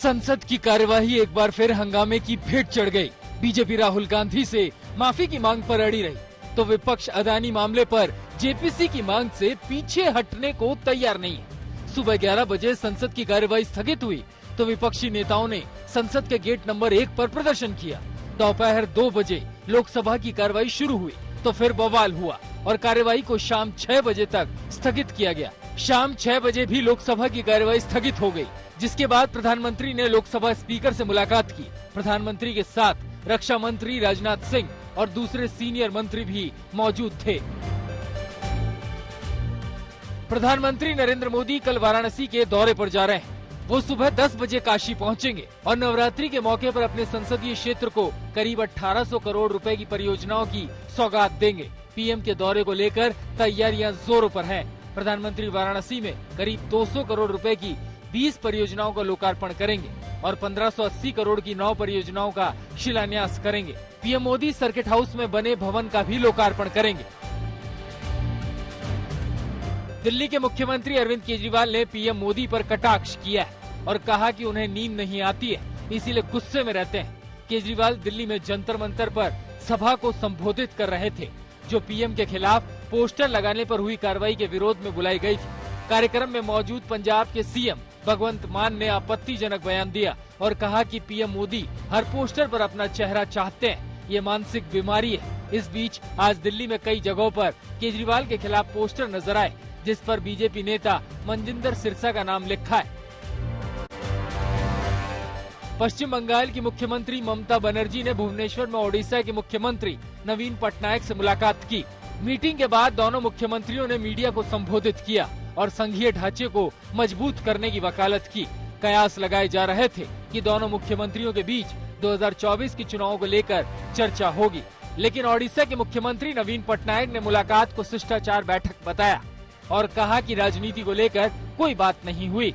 संसद की कार्यवाही एक बार फिर हंगामे की भेंट चढ़ गई। बीजेपी राहुल गांधी से माफी की मांग पर अड़ी रही, तो विपक्ष अदानी मामले पर जेपीसी की मांग से पीछे हटने को तैयार नहीं है। सुबह 11 बजे संसद की कार्यवाही स्थगित हुई तो विपक्षी नेताओं ने संसद के गेट नंबर 1 पर प्रदर्शन किया। दोपहर 2 बजे लोकसभा की कार्यवाही शुरू हुई तो फिर बवाल हुआ और कार्यवाही को शाम 6 बजे तक स्थगित किया गया। शाम 6 बजे भी लोकसभा की कार्यवाही स्थगित हो गई, जिसके बाद प्रधानमंत्री ने लोकसभा स्पीकर से मुलाकात की। प्रधानमंत्री के साथ रक्षा मंत्री राजनाथ सिंह और दूसरे सीनियर मंत्री भी मौजूद थे। प्रधानमंत्री नरेंद्र मोदी कल वाराणसी के दौरे पर जा रहे हैं। वो सुबह 10 बजे काशी पहुंचेंगे और नवरात्रि के मौके पर अपने संसदीय क्षेत्र को करीब 1800 करोड़ रुपए की परियोजनाओं की सौगात देंगे। पीएम के दौरे को लेकर तैयारियां जोरों पर हैं। प्रधानमंत्री वाराणसी में करीब 200 करोड़ रुपए की 20 परियोजनाओं का लोकार्पण करेंगे और 1580 करोड़ की 9 परियोजनाओं का शिलान्यास करेंगे। पीएम मोदी सर्किट हाउस में बने भवन का भी लोकार्पण करेंगे। दिल्ली के मुख्यमंत्री अरविंद केजरीवाल ने पीएम मोदी पर कटाक्ष किया है और कहा कि उन्हें नींद नहीं आती है, इसीलिए गुस्से में रहते हैं। केजरीवाल दिल्ली में जंतर मंतर पर सभा को संबोधित कर रहे थे, जो पीएम के खिलाफ पोस्टर लगाने पर हुई कार्रवाई के विरोध में बुलाई गई थी। कार्यक्रम में मौजूद पंजाब के सीएम भगवंत मान ने आपत्तिजनक बयान दिया और कहा कि पीएम मोदी हर पोस्टर पर अपना चेहरा चाहते हैं, ये मानसिक बीमारी है। इस बीच आज दिल्ली में कई जगहों पर केजरीवाल के खिलाफ पोस्टर नजर आए, जिस पर बीजेपी नेता मनजिंदर सिरसा का नाम लिखा है। पश्चिम बंगाल की मुख्यमंत्री ममता बनर्जी ने भुवनेश्वर में ओडिशा के मुख्यमंत्री नवीन पटनायक से मुलाकात की। मीटिंग के बाद दोनों मुख्यमंत्रियों ने मीडिया को संबोधित किया और संघीय ढांचे को मजबूत करने की वकालत की। कयास लगाए जा रहे थे कि दोनों मुख्यमंत्रियों के बीच 2024 के चुनावों को लेकर चर्चा होगी, लेकिन ओडिशा के मुख्यमंत्री नवीन पटनायक ने मुलाकात को शिष्टाचार बैठक बताया और कहा कि राजनीति को लेकर कोई बात नहीं हुई।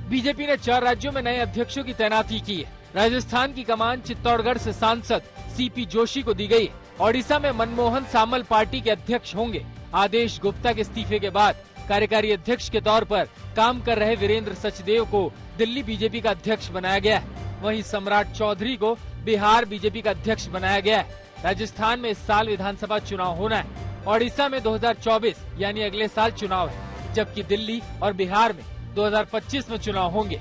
बीजेपी ने 4 राज्यों में नए अध्यक्षों की तैनाती की है। राजस्थान की कमान चित्तौड़गढ़ से सांसद सीपी जोशी को दी गई है। ओडिशा में मनमोहन सामल पार्टी के अध्यक्ष होंगे। आदेश गुप्ता के इस्तीफे के बाद कार्यकारी अध्यक्ष के तौर पर काम कर रहे वीरेंद्र सचदेव को दिल्ली बीजेपी का अध्यक्ष बनाया गया है। वहीं सम्राट चौधरी को बिहार बीजेपी का अध्यक्ष बनाया गया है। राजस्थान में इस साल विधानसभा चुनाव होना है। ओडिशा में 2024 यानी अगले साल चुनाव है, जबकि दिल्ली और बिहार में 2025 में चुनाव होंगे।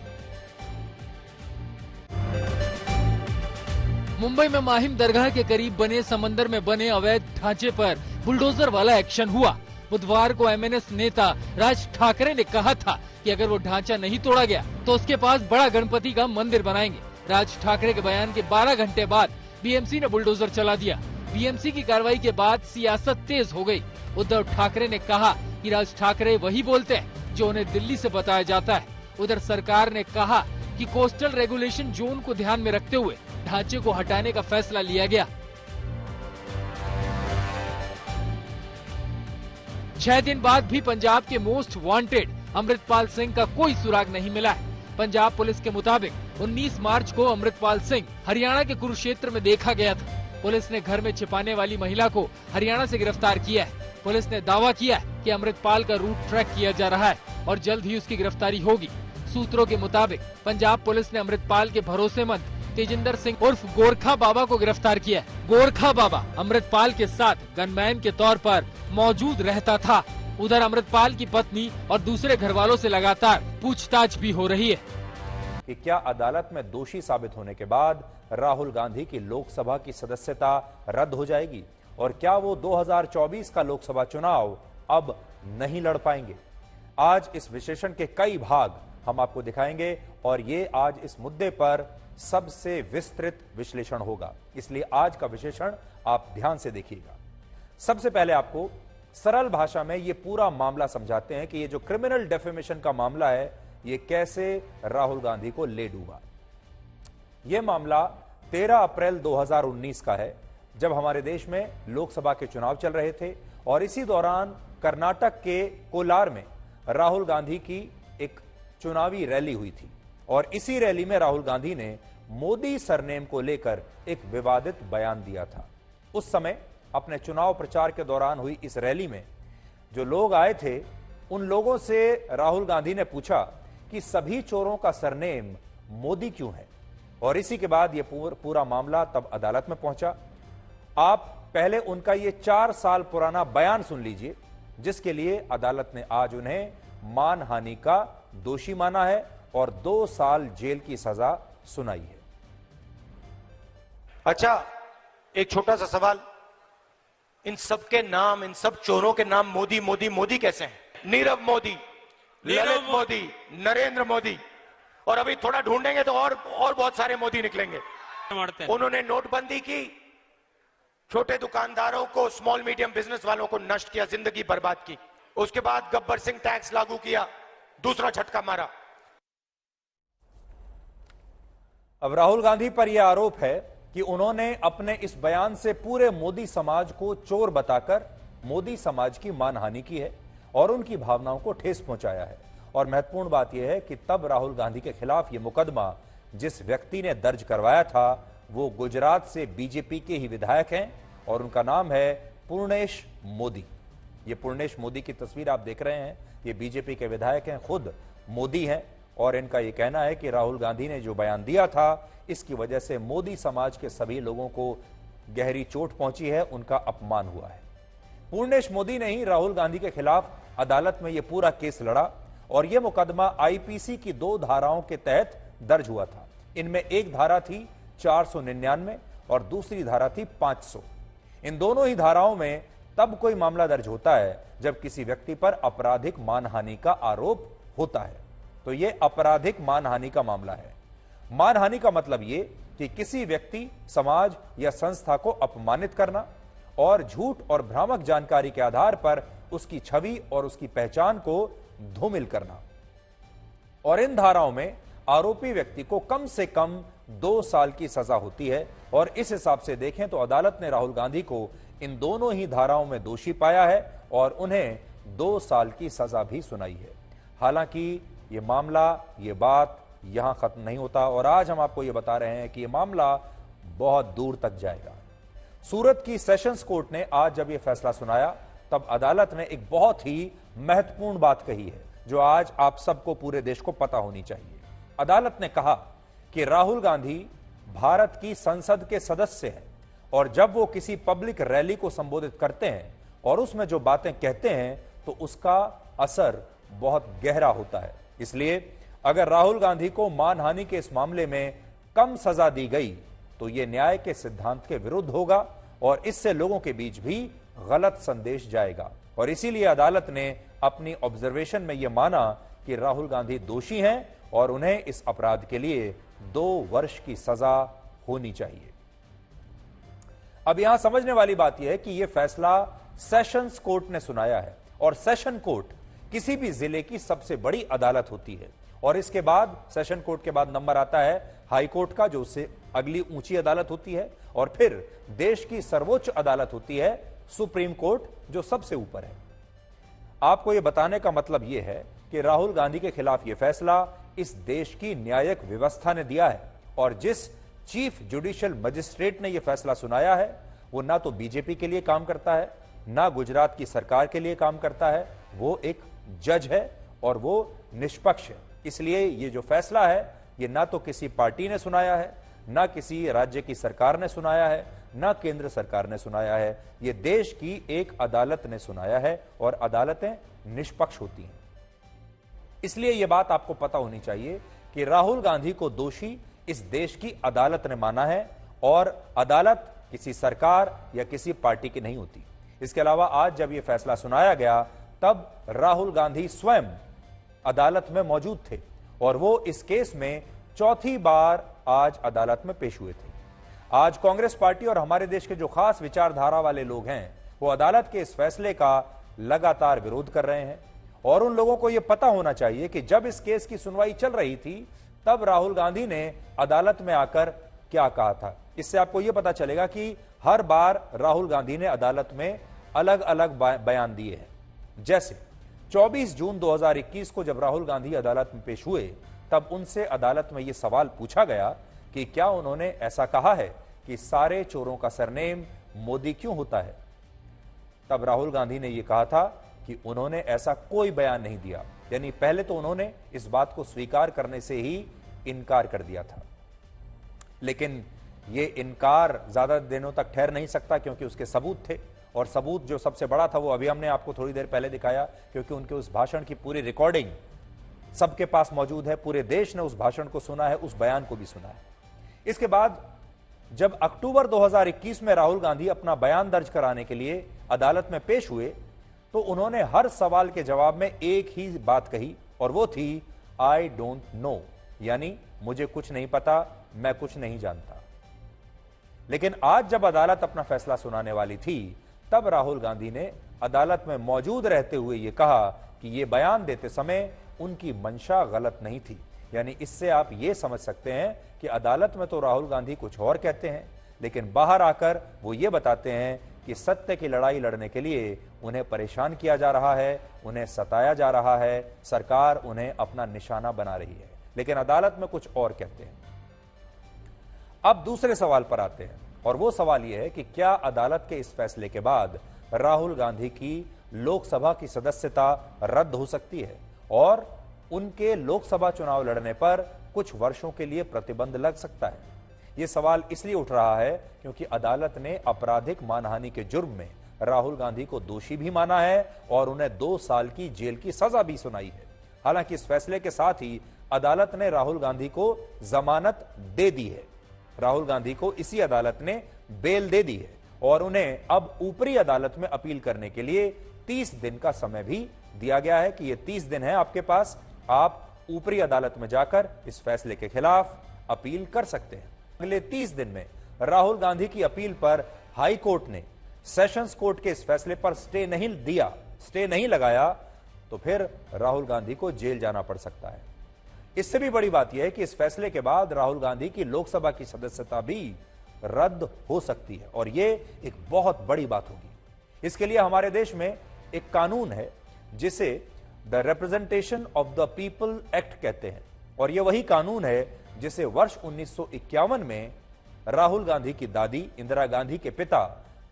मुंबई में माहिम दरगाह के करीब बने समंदर में बने अवैध ढांचे पर बुलडोजर वाला एक्शन हुआ। बुधवार को एमएनएस नेता राज ठाकरे ने कहा था कि अगर वो ढांचा नहीं तोड़ा गया तो उसके पास बड़ा गणपति का मंदिर बनाएंगे। राज ठाकरे के बयान के 12 घंटे बाद बीएमसी ने बुलडोजर चला दिया। बीएमसी की कार्रवाई के बाद सियासत तेज हो गई। उद्धव ठाकरे ने कहा कि राज ठाकरे वही बोलते हैं जो उन्हें दिल्ली से बताया जाता है। उधर सरकार ने कहा कि कोस्टल रेगुलेशन जोन को ध्यान में रखते हुए ढांचे को हटाने का फैसला लिया गया। 6 दिन बाद भी पंजाब के मोस्ट वांटेड अमृतपाल सिंह का कोई सुराग नहीं मिला है। पंजाब पुलिस के मुताबिक 19 मार्च को अमृतपाल सिंह हरियाणा के कुरुक्षेत्र में देखा गया था। पुलिस ने घर में छिपाने वाली महिला को हरियाणा से गिरफ्तार किया है। पुलिस ने दावा किया है कि अमृतपाल का रूट ट्रैक किया जा रहा है और जल्द ही उसकी गिरफ्तारी होगी। सूत्रों के मुताबिक पंजाब पुलिस ने अमृतपाल के भरोसेमंद तेजिंदर सिंह उर्फ गोरखा बाबा को गिरफ्तार किया है। गोरखा बाबा अमृतपाल के साथ गनमैन के तौर पर मौजूद रहता था। उधर अमृतपाल की पत्नी और दूसरे घर वालों से लगातार पूछताछ भी हो रही है कि क्या अदालत में दोषी साबित होने के बाद राहुल गांधी की लोकसभा की सदस्यता रद्द हो जाएगी और क्या वो 2024 का लोकसभा चुनाव अब नहीं लड़ पाएंगे। आज इस विश्लेषण के कई भाग हम आपको दिखाएंगे और ये आज इस मुद्दे पर सबसे विस्तृत विश्लेषण होगा, इसलिए आज का विश्लेषण आप ध्यान से देखिएगा। सबसे पहले आपको सरल भाषा में ये पूरा मामला समझाते हैं कि ये जो क्रिमिनल डेफेमेशन का मामला है ये कैसे राहुल गांधी को ले डूबा। यह मामला 13 अप्रैल 2019 का है, जब हमारे देश में लोकसभा के चुनाव चल रहे थे और इसी दौरान कर्नाटक के कोलार में राहुल गांधी की एक चुनावी रैली हुई थी और इसी रैली में राहुल गांधी ने मोदी सरनेम को लेकर एक विवादित बयान दिया था। उस समय अपने चुनाव प्रचार के दौरान हुई इस रैली में जो लोग आए थे उन लोगों से राहुल गांधी ने पूछा कि सभी चोरों का सरनेम मोदी क्यों है। और इसी के बाद यह पूरा मामला तब अदालत में पहुंचा। आप पहले उनका यह 4 साल पुराना बयान सुन लीजिए, जिसके लिए अदालत ने आज उन्हें मानहानि का दोषी माना है और 2 साल जेल की सजा सुनाई है। अच्छा, एक छोटा सा सवाल, इन सब के नाम, इन सब चोरों के नाम मोदी मोदी मोदी कैसे हैं? नीरव मोदी, ललित मोदी, नरेंद्र मोदी, और अभी थोड़ा ढूंढेंगे तो और बहुत सारे मोदी निकलेंगे। उन्होंने नोटबंदी की, छोटे दुकानदारों को, स्मॉल मीडियम बिजनेस वालों को नष्ट किया, जिंदगी बर्बाद की। उसके बाद गब्बर सिंह टैक्स लागू किया, दूसरा झटका मारा। अब राहुल गांधी पर यह आरोप है कि उन्होंने अपने इस बयान से पूरे मोदी समाज को चोर बताकर मोदी समाज की मानहानि की है और उनकी भावनाओं को ठेस पहुंचाया है। और महत्वपूर्ण बात यह है कि तब राहुल गांधी के खिलाफ यह मुकदमा जिस व्यक्ति ने दर्ज करवाया था वो गुजरात से बीजेपी के ही विधायक हैं और उनका नाम है पूर्णेश मोदी। ये पूर्णेश मोदी की तस्वीर आप देख रहे हैं, ये बीजेपी के विधायक हैं, खुद मोदी हैं। और इनका यह कहना है कि राहुल गांधी ने जो बयान दिया था, इसकी वजह से मोदी समाज के सभी लोगों को गहरी चोट पहुंची है, उनका अपमान हुआ है। पूर्णेश मोदी ने ही राहुल गांधी के खिलाफ अदालत में यह पूरा केस लड़ा और यह मुकदमा आईपीसी की 2 धाराओं के तहत दर्ज हुआ था। इनमें एक धारा थी 499 और दूसरी धारा थी 500। इन दोनों ही धाराओं में तब कोई मामला दर्ज होता है जब किसी व्यक्ति पर आपराधिक मानहानि का आरोप होता है। तो यह आपराधिक मानहानि का मामला है। मानहानि का मतलब यह कि किसी व्यक्ति, समाज या संस्था को अपमानित करना और झूठ और भ्रामक जानकारी के आधार पर उसकी छवि और उसकी पहचान को धूमिल करना। और इन धाराओं में आरोपी व्यक्ति को कम से कम 2 साल की सजा होती है। और इस हिसाब से देखें तो अदालत ने राहुल गांधी को इन दोनों ही धाराओं में दोषी पाया है और उन्हें 2 साल की सजा भी सुनाई है। हालांकि ये मामला, ये बात यहां खत्म नहीं होता और आज हम आपको ये बता रहे हैं कि ये मामला बहुत दूर तक जाएगा। सूरत की सेशंस कोर्ट ने आज जब ये फैसला सुनाया तब अदालत ने एक बहुत ही महत्वपूर्ण बात कही है जो आज आप सबको, पूरे देश को पता होनी चाहिए। अदालत ने कहा कि राहुल गांधी भारत की संसद के सदस्य हैं और जब वो किसी पब्लिक रैली को संबोधित करते हैं और उसमें जो बातें कहते हैं तो उसका असर बहुत गहरा होता है। इसलिए अगर राहुल गांधी को मानहानि के इस मामले में कम सजा दी गई तो यह न्याय के सिद्धांत के विरुद्ध होगा और इससे लोगों के बीच भी गलत संदेश जाएगा। और इसीलिए अदालत ने अपनी ऑब्जर्वेशन में यह माना कि राहुल गांधी दोषी हैं और उन्हें इस अपराध के लिए 2 वर्ष की सजा होनी चाहिए। अब यहां समझने वाली बात यह है कि यह फैसला सेशंस कोर्ट ने सुनाया है और सेशन कोर्ट किसी भी जिले की सबसे बड़ी अदालत होती है। और इसके बाद सेशन कोर्ट के बाद नंबर आता है हाई कोर्ट का, जो उससे अगली ऊंची अदालत होती है, और फिर देश की सर्वोच्च अदालत होती है सुप्रीम कोर्ट, जो सबसे ऊपर है। आपको यह बताने का मतलब यह है कि राहुल गांधी के खिलाफ यह फैसला इस देश की न्यायिक व्यवस्था ने दिया है और जिस चीफ जुडिशियल मजिस्ट्रेट ने यह फैसला सुनाया है वो ना तो बीजेपी के लिए काम करता है, ना गुजरात की सरकार के लिए काम करता है, वो एक जज है और वो निष्पक्ष है। इसलिए ये जो फैसला है ये ना तो किसी पार्टी ने सुनाया है, ना किसी राज्य की सरकार ने सुनाया है, ना केंद्र सरकार ने सुनाया है, ये देश की एक अदालत ने सुनाया है और अदालतें निष्पक्ष होती हैं। इसलिए यह बात आपको पता होनी चाहिए कि राहुल गांधी को दोषी इस देश की अदालत ने माना है और अदालत किसी सरकार या किसी पार्टी की नहीं होती। इसके अलावा आज जब यह फैसला सुनाया गया तब राहुल गांधी स्वयं अदालत में मौजूद थे और वो इस केस में 4थी बार आज अदालत में पेश हुए थे। आज कांग्रेस पार्टी और हमारे देश के जो खास विचारधारा वाले लोग हैं वो अदालत के इस फैसले का लगातार विरोध कर रहे हैं और उन लोगों को यह पता होना चाहिए कि जब इस केस की सुनवाई चल रही थी तब राहुल गांधी ने अदालत में आकर क्या कहा था। इससे आपको यह पता चलेगा कि हर बार राहुल गांधी ने अदालत में अलग अलग बयान दिए हैं। जैसे 24 जून 2021 को जब राहुल गांधी अदालत में पेश हुए तब उनसे अदालत में यह सवाल पूछा गया कि क्या उन्होंने ऐसा कहा है कि सारे चोरों का सरनेम मोदी क्यों होता है। तब राहुल गांधी ने यह कहा था कि उन्होंने ऐसा कोई बयान नहीं दिया। यानी पहले तो उन्होंने इस बात को स्वीकार करने से ही इनकार कर दिया था, लेकिन ये इनकार ज्यादा दिनों तक ठहर नहीं सकता क्योंकि उसके सबूत थे। और सबूत जो सबसे बड़ा था वो अभी हमने आपको थोड़ी देर पहले दिखाया, क्योंकि उनके उस भाषण की पूरी रिकॉर्डिंग सबके पास मौजूद है। पूरे देश ने उस भाषण को सुना है, उस बयान को भी सुना है। इसके बाद जब अक्टूबर 2021 में राहुल गांधी अपना बयान दर्ज कराने के लिए अदालत में पेश हुए, तो उन्होंने हर सवाल के जवाब में एक ही बात कही, और वो थी आई डोंट नो, यानी मुझे कुछ नहीं पता, मैं कुछ नहीं जानता। लेकिन आज जब अदालत अपना फैसला सुनाने वाली थी, तब राहुल गांधी ने अदालत में मौजूद रहते हुए यह कहा कि यह बयान देते समय उनकी मंशा गलत नहीं थी। यानी इससे आप ये समझ सकते हैं कि अदालत में तो राहुल गांधी कुछ और कहते हैं, लेकिन बाहर आकर वो ये बताते हैं कि सत्य की लड़ाई लड़ने के लिए उन्हें परेशान किया जा रहा है, उन्हें सताया जा रहा है, सरकार उन्हें अपना निशाना बना रही है, लेकिन अदालत में कुछ और कहते हैं। अब दूसरे सवाल पर आते हैं, और वो सवाल यह है कि क्या अदालत के इस फैसले के बाद राहुल गांधी की लोकसभा की सदस्यता रद्द हो सकती है और उनके लोकसभा चुनाव लड़ने पर कुछ वर्षों के लिए प्रतिबंध लग सकता है। यह सवाल इसलिए उठ रहा है क्योंकि अदालत ने आपराधिक मानहानि के जुर्म में राहुल गांधी को दोषी भी माना है और उन्हें 2 साल की जेल की सजा भी सुनाई है। हालांकि इस फैसले के साथ ही अदालत ने राहुल गांधी को जमानत दे दी है। राहुल गांधी को इसी अदालत ने बेल दे दी है और उन्हें अब ऊपरी अदालत में अपील करने के लिए 30 दिन का समय भी दिया गया है कि ये 30 दिन है आपके पास, आप ऊपरी अदालत में जाकर इस फैसले के खिलाफ अपील कर सकते हैं। अगले 30 दिन में राहुल गांधी की अपील पर हाई कोर्ट ने सेशंस कोर्ट के इस फैसले पर स्टे नहीं लगाया, तो फिर राहुल गांधी को जेल जाना पड़ सकता है। इससे भी बड़ी बात यह है कि इस फैसले के बाद राहुल गांधी की लोकसभा की सदस्यता भी रद्द हो सकती है और यह एक बहुत बड़ी बात होगी। इसके लिए हमारे देश में एक कानून है जिसे the representation of the people act कहते हैं, और यह वही कानून है जिसे वर्ष 1951 में राहुल गांधी की दादी इंदिरा गांधी के पिता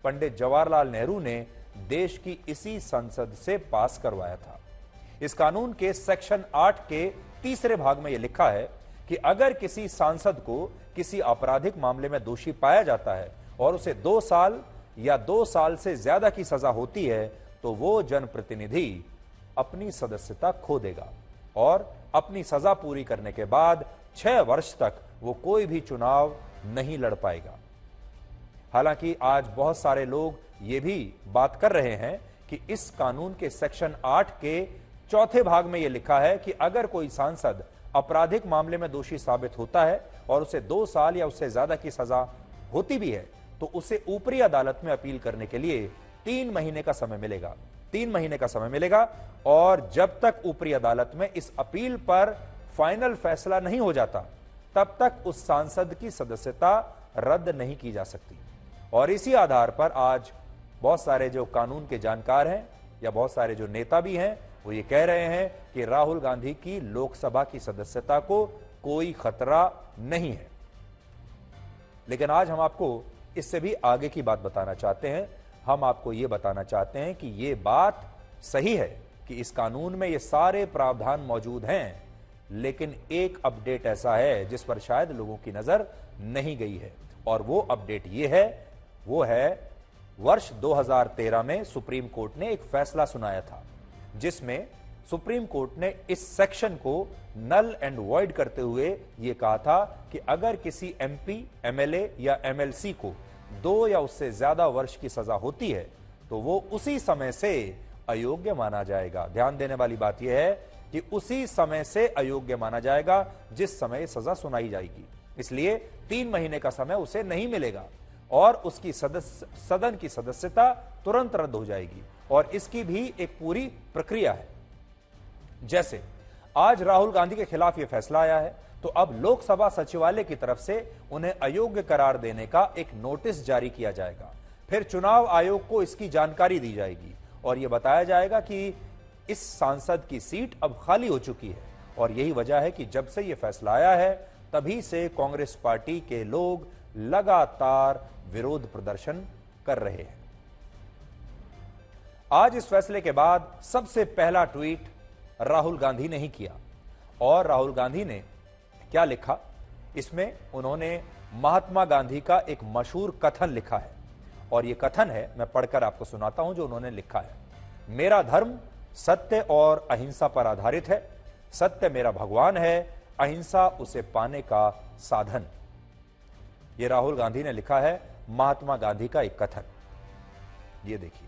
पंडित जवाहरलाल नेहरू ने देश की इसी संसद से पास करवाया था। इस कानून के सेक्शन 8 के तीसरे भाग में यह लिखा है कि अगर किसी सांसद को किसी आपराधिक मामले में दोषी पाया जाता है और उसे 2 साल या 2 साल से ज्यादा की सजा होती है, तो वो जनप्रतिनिधि अपनी सदस्यता खो देगा और अपनी सजा पूरी करने के बाद 6 वर्ष तक वो कोई भी चुनाव नहीं लड़ पाएगा। हालांकि आज बहुत सारे लोग ये भी बात कर रहे हैं कि इस कानून के सेक्शन 8 के चौथे भाग में यह लिखा है कि अगर कोई सांसद आपराधिक मामले में दोषी साबित होता है और उसे 2 साल या उससे ज्यादा की सजा होती भी है, तो उसे ऊपरी अदालत में अपील करने के लिए 3 महीने का समय मिलेगा। 3 महीने का समय मिलेगा और जब तक ऊपरी अदालत में इस अपील पर फाइनल फैसला नहीं हो जाता, तब तक उस सांसद की सदस्यता रद्द नहीं की जा सकती। और इसी आधार पर आज बहुत सारे जो कानून के जानकार हैं या बहुत सारे जो नेता भी हैं, वो ये कह रहे हैं कि राहुल गांधी की लोकसभा की सदस्यता को कोई खतरा नहीं है। लेकिन आज हम आपको इससे भी आगे की बात बताना चाहते हैं। हम आपको ये बताना चाहते हैं कि ये बात सही है कि इस कानून में ये सारे प्रावधान मौजूद हैं, लेकिन एक अपडेट ऐसा है जिस पर शायद लोगों की नजर नहीं गई है, और वो अपडेट ये है, वो है वर्ष 2013 में सुप्रीम कोर्ट ने एक फैसला सुनाया था जिसमें सुप्रीम कोर्ट ने इस सेक्शन को नल एंड वॉइड करते हुए यह कहा था कि अगर किसी एमपी, एमएलए या एमएलसी को 2 या उससे ज्यादा वर्ष की सजा होती है, तो वो उसी समय से अयोग्य माना जाएगा। ध्यान देने वाली बात यह है कि उसी समय से अयोग्य माना जाएगा जिस समय सजा सुनाई जाएगी। इसलिए 3 महीने का समय उसे नहीं मिलेगा और उसकी सदन की सदस्यता तुरंत रद्द हो जाएगी। और इसकी भी एक पूरी प्रक्रिया है। जैसे आज राहुल गांधी के खिलाफ यह फैसला आया है, तो अब लोकसभा सचिवालय की तरफ से उन्हें अयोग्य करार देने का एक नोटिस जारी किया जाएगा। फिर चुनाव आयोग को इसकी जानकारी दी जाएगी और यह बताया जाएगा कि इस सांसद की सीट अब खाली हो चुकी है। और यही वजह है कि जब से यह फैसला आया है, तभी से कांग्रेस पार्टी के लोग लगातार विरोध प्रदर्शन कर रहे हैं। आज इस फैसले के बाद सबसे पहला ट्वीट राहुल गांधी ने ही किया। और राहुल गांधी ने क्या लिखा, इसमें उन्होंने महात्मा गांधी का एक मशहूर कथन लिखा है और यह कथन है, मैं पढ़कर आपको सुनाता हूं जो उन्होंने लिखा है। मेरा धर्म सत्य और अहिंसा पर आधारित है। सत्य मेरा भगवान है, अहिंसा उसे पाने का साधन। यह राहुल गांधी ने लिखा है, महात्मा गांधी का एक कथन। ये देखिए,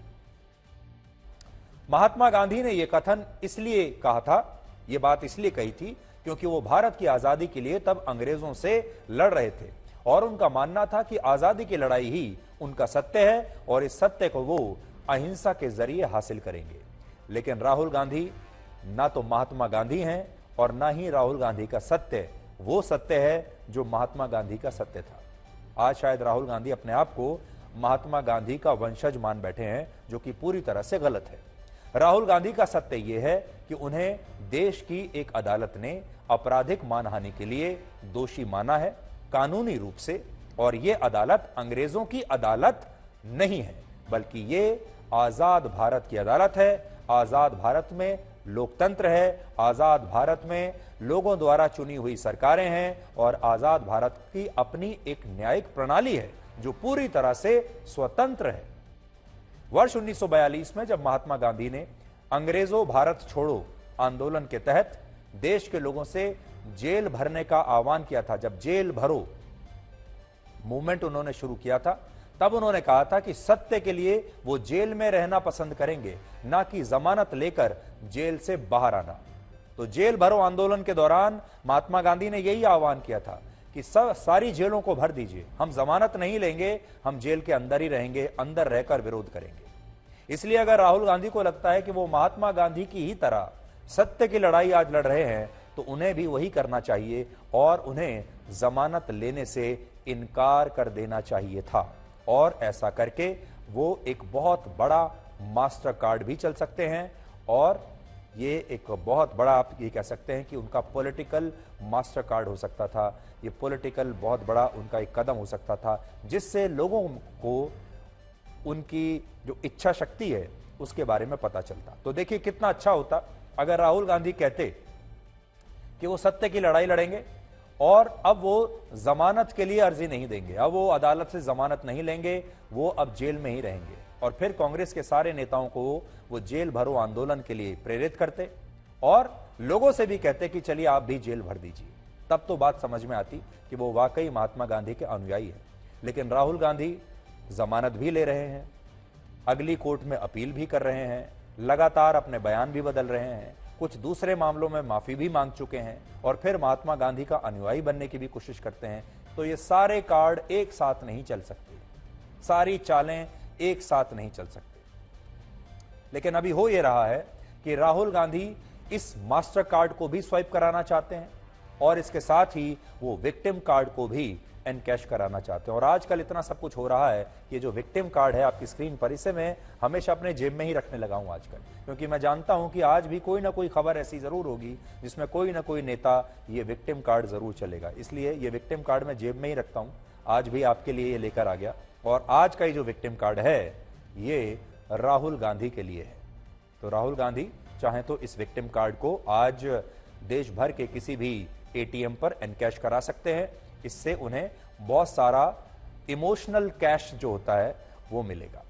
महात्मा गांधी ने यह कथन इसलिए कहा था, यह बात इसलिए कही थी क्योंकि वो भारत की आजादी के लिए तब अंग्रेजों से लड़ रहे थे और उनका मानना था कि आजादी की लड़ाई ही उनका सत्य है और इस सत्य को वो अहिंसा के जरिए हासिल करेंगे। लेकिन राहुल गांधी ना तो महात्मा गांधी हैं और ना ही राहुल गांधी का सत्य वो सत्य है जो महात्मा गांधी का सत्य था। आज शायद राहुल गांधी अपने आप को महात्मा गांधी का वंशज मान बैठे हैं, जो कि पूरी तरह से गलत है। राहुल गांधी का सत्य यह है कि उन्हें देश की एक अदालत ने आपराधिक मानहानि के लिए दोषी माना है कानूनी रूप से, और यह अदालत अंग्रेजों की अदालत नहीं है, बल्कि ये आजाद भारत की अदालत है। आजाद भारत में लोकतंत्र है, आजाद भारत में लोगों द्वारा चुनी हुई सरकारें हैं और आजाद भारत की अपनी एक न्यायिक प्रणाली है जो पूरी तरह से स्वतंत्र है। वर्ष 1942 में जब महात्मा गांधी ने अंग्रेजों भारत छोड़ो आंदोलन के तहत देश के लोगों से जेल भरने का आह्वान किया था, जब जेल भरो मूवमेंट उन्होंने शुरू किया था, तब उन्होंने कहा था कि सत्य के लिए वो जेल में रहना पसंद करेंगे, ना कि जमानत लेकर जेल से बाहर आना। तो जेल भरो आंदोलन के दौरान महात्मा गांधी ने यही आह्वान किया था कि सारी जेलों को भर दीजिए, हम जमानत नहीं लेंगे, हम जेल के अंदर ही रहेंगे, अंदर रहकर विरोध करेंगे। इसलिए अगर राहुल गांधी को लगता है कि वो महात्मा गांधी की ही तरह सत्य की लड़ाई आज लड़ रहे हैं, तो उन्हें भी वही करना चाहिए और उन्हें जमानत लेने से इनकार कर देना चाहिए था। और ऐसा करके वो एक बहुत बड़ा मास्टर कार्ड भी चल सकते हैं और ये एक बहुत बड़ा, आप ये कह सकते हैं कि उनका पॉलिटिकल मास्टर कार्ड हो सकता था। ये पॉलिटिकल बहुत बड़ा उनका एक कदम हो सकता था, जिससे लोगों को उनकी जो इच्छा शक्ति है उसके बारे में पता चलता। तो देखिए कितना अच्छा होता अगर राहुल गांधी कहते कि वो सत्य की लड़ाई लड़ेंगे और अब वो जमानत के लिए अर्जी नहीं देंगे, अब वो अदालत से जमानत नहीं लेंगे, वो अब जेल में ही रहेंगे। और फिर कांग्रेस के सारे नेताओं को वो जेल भरो आंदोलन के लिए प्रेरित करते और लोगों से भी कहते कि चलिए आप भी जेल भर दीजिए। तब तो बात समझ में आती कि वो वाकई महात्मा गांधी के अनुयायी है। लेकिन राहुल गांधी जमानत भी ले रहे हैं, अगली कोर्ट में अपील भी कर रहे हैं, लगातार अपने बयान भी बदल रहे हैं, कुछ दूसरे मामलों में माफी भी मांग चुके हैं और फिर महात्मा गांधी का अनुयायी बनने की भी कोशिश करते हैं। तो ये सारे कार्ड एक साथ नहीं चल सकते, सारी चालें एक साथ नहीं चल सकते। लेकिन अभी हो ये रहा है कि राहुल गांधी इस मास्टर कार्ड को भी स्वाइप कराना चाहते हैं और इसके साथ ही वो विक्टिम कार्ड को भी एनकैश कराना चाहते हैं। और आजकल इतना सब कुछ हो रहा है कि जो विक्टिम कार्ड है आपकी स्क्रीन पर, इसे मैं हमेशा अपने जेब में ही रखने लगा हूं आजकल, क्योंकि मैं जानता हूं कि आज भी कोई ना कोई खबर ऐसी जरूर होगी जिसमें कोई ना कोई नेता ये विक्टिम कार्ड जरूर चलेगा। इसलिए ये विक्टिम कार्ड मैं जेब में ही रखता हूं। आज भी आपके लिए ये लेकर आ गया और आज का ये जो विक्टिम कार्ड है ये राहुल गांधी के लिए है। तो राहुल गांधी चाहे तो इस विक्टिम कार्ड को आज देश भर के किसी भी एटीएम पर एनकैश करा सकते हैं। इससे उन्हें बहुत सारा इमोशनल कैश जो होता है वो मिलेगा,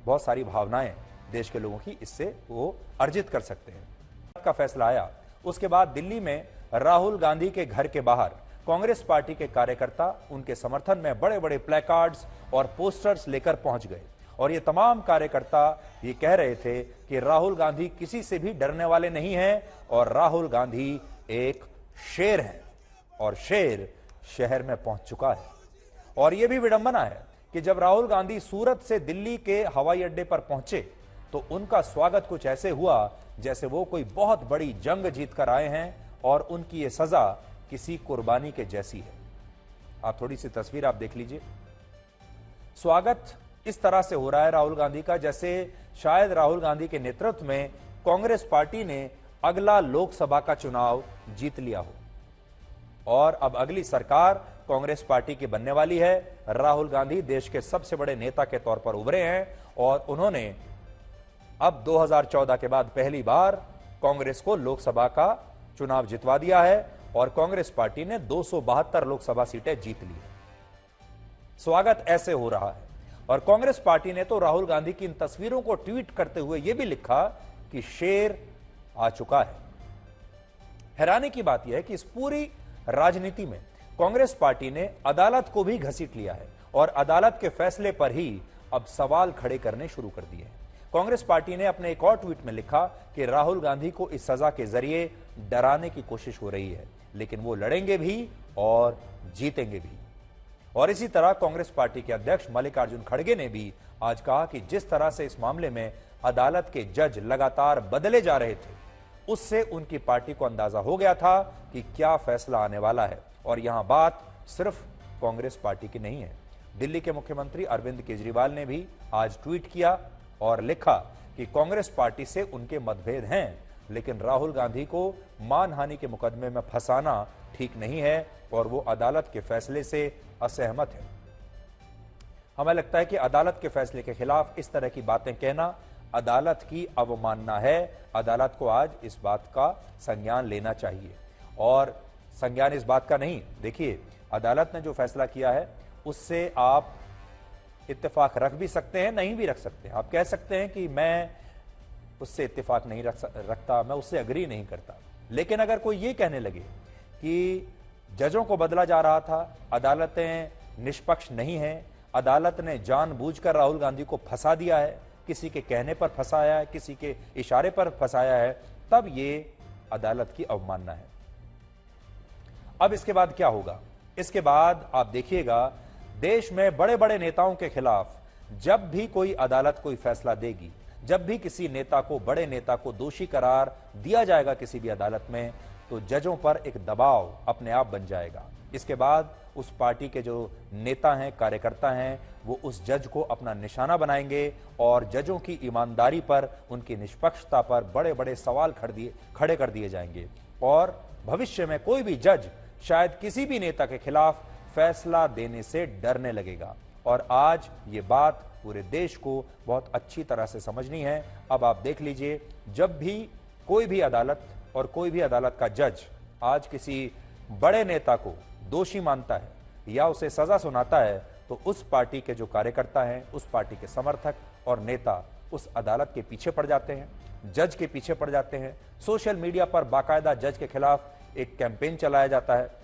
बहुत सारी भावनाएं देश के लोगों की इससे वो अर्जित कर सकते हैं। का फैसला आया उसके बाद दिल्ली में राहुल गांधी के घर के बाहर कांग्रेस पार्टी के कार्यकर्ता उनके समर्थन में बड़े बड़े प्लेकार्ड्स और पोस्टर्स लेकर पहुंच गए और ये तमाम कार्यकर्ता ये कह रहे थे कि राहुल गांधी किसी से भी डरने वाले नहीं हैं और राहुल गांधी एक शेर हैं और शेर शहर में पहुंच चुका है। और यह भी विडंबना है कि जब राहुल गांधी सूरत से दिल्ली के हवाई अड्डे पर पहुंचे तो उनका स्वागत कुछ ऐसे हुआ जैसे वो कोई बहुत बड़ी जंग जीतकर आए हैं और उनकी ये सजा किसी कुर्बानी के जैसी है। आप थोड़ी सी तस्वीर आप देख लीजिए। स्वागत इस तरह से हो रहा है राहुल गांधी का जैसे शायद राहुल गांधी के नेतृत्व में कांग्रेस पार्टी ने अगला लोकसभा का चुनाव जीत लिया हो और अब अगली सरकार कांग्रेस पार्टी की बनने वाली है। राहुल गांधी देश के सबसे बड़े नेता के तौर पर उभरे हैं और उन्होंने अब 2014 के बाद पहली बार कांग्रेस को लोकसभा का चुनाव जितवा दिया है और कांग्रेस पार्टी ने 272 लोकसभा सीटें जीत ली। स्वागत ऐसे हो रहा है और कांग्रेस पार्टी ने तो राहुल गांधी की इन तस्वीरों को ट्वीट करते हुए यह भी लिखा कि शेर आ चुका है। हैरानी की बात यह है कि इस पूरी राजनीति में कांग्रेस पार्टी ने अदालत को भी घसीट लिया है और अदालत के फैसले पर ही अब सवाल खड़े करने शुरू कर दिए हैं। कांग्रेस पार्टी ने अपने एक और ट्वीट में लिखा कि राहुल गांधी को इस सजा के जरिए डराने की कोशिश हो रही है, लेकिन वो लड़ेंगे भी और जीतेंगे भी। और इसी तरह कांग्रेस पार्टी के अध्यक्ष मल्लिकार्जुन खड़गे ने भी आज कहा कि जिस तरह से इस मामले में अदालत के जज लगातार बदले जा रहे थे, उससे उनकी पार्टी को अंदाजा हो गया था कि क्या फैसला आने वाला है। और यहां बात सिर्फ कांग्रेस पार्टी की नहीं है। दिल्ली के मुख्यमंत्री अरविंद केजरीवाल ने भी आज ट्वीट किया और लिखा कि कांग्रेस पार्टी से उनके मतभेद हैं, लेकिन राहुल गांधी को मानहानि के मुकदमे में फंसाना ठीक नहीं है और वो अदालत के फैसले से असहमत है। हमें लगता है कि अदालत के फैसले के खिलाफ इस तरह की बातें कहना अदालत की अवमानना है। अदालत को आज इस बात का संज्ञान लेना चाहिए और संज्ञान इस बात का नहीं, देखिए अदालत ने जो फैसला किया है उससे आप इत्तेफाक रख भी सकते हैं, नहीं भी रख सकते हैं। आप कह सकते हैं कि मैं उससे इत्तेफाक नहीं रखता, मैं उससे अग्री नहीं करता। लेकिन अगर कोई ये कहने लगे कि जजों को बदला जा रहा था, अदालतें निष्पक्ष नहीं हैं, अदालत ने जानबूझकर राहुल गांधी को फंसा दिया है, किसी के कहने पर फंसाया है, किसी के इशारे पर फंसाया है, तब ये अदालत की अवमानना है। अब इसके बाद क्या होगा? इसके बाद आप देखिएगा देश में बड़े बड़े नेताओं के खिलाफ जब भी कोई अदालत कोई फैसला देगी, जब भी किसी नेता को, बड़े नेता को दोषी करार दिया जाएगा किसी भी अदालत में, तो जजों पर एक दबाव अपने आप बन जाएगा। इसके बाद उस पार्टी के जो नेता हैं, कार्यकर्ता हैं, वो उस जज को अपना निशाना बनाएंगे और जजों की ईमानदारी पर, उनकी निष्पक्षता पर बड़े बड़े सवाल खड़े कर दिए जाएंगे और भविष्य में कोई भी जज शायद किसी भी नेता के खिलाफ फैसला देने से डरने लगेगा। और आज ये बात पूरे देश को बहुत अच्छी तरह से समझनी है। अब आप देख लीजिए, जब भी कोई भी अदालत और कोई भी अदालत का जज आज किसी बड़े नेता को दोषी मानता है या उसे सजा सुनाता है, तो उस पार्टी के जो कार्यकर्ता हैं, उस पार्टी के समर्थक और नेता उस अदालत के पीछे पड़ जाते हैं, जज के पीछे पड़ जाते हैं। सोशल मीडिया पर बाकायदा जज के खिलाफ एक कैंपेन चलाया जाता है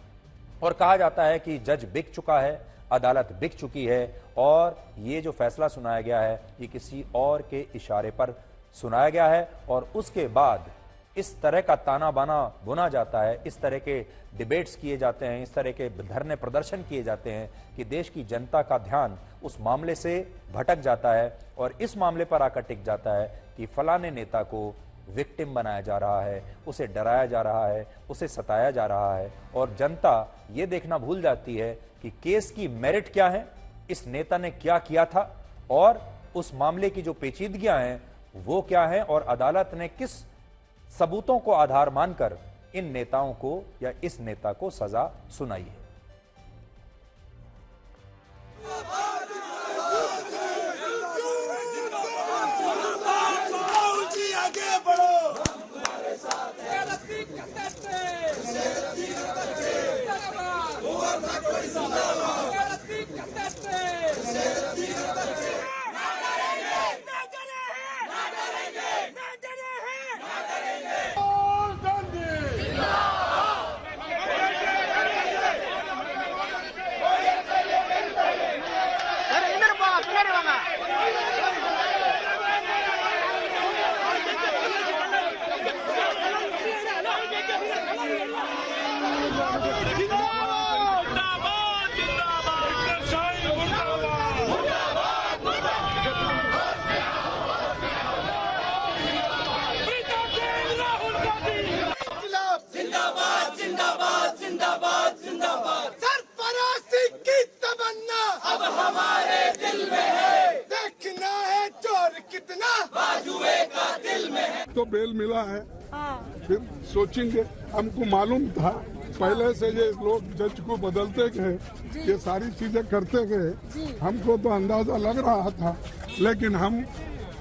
और कहा जाता है कि जज बिक चुका है, अदालत बिक चुकी है और ये जो फैसला सुनाया गया है ये किसी और के इशारे पर सुनाया गया है। और उसके बाद इस तरह का ताना बाना बुना जाता है, इस तरह के डिबेट्स किए जाते हैं, इस तरह के धरने प्रदर्शन किए जाते हैं कि देश की जनता का ध्यान उस मामले से भटक जाता है और इस मामले पर आकर टिक जाता है कि फलाने नेता को विक्टिम बनाया जा रहा है, उसे डराया जा रहा है, उसे सताया जा रहा है और जनता ये देखना भूल जाती है कि केस की मेरिट क्या है, इस नेता ने क्या किया था और उस मामले की जो पेचीदगियां हैं वो क्या है और अदालत ने किस सबूतों को आधार मानकर इन नेताओं को या इस नेता को सजा सुनाई है। तो बेल मिला है, फिर सोचेंगे। हमको मालूम था पहले से ये लोग जज को बदलते गए, ये सारी चीजें करते गए, हमको तो अंदाजा लग रहा था, लेकिन हम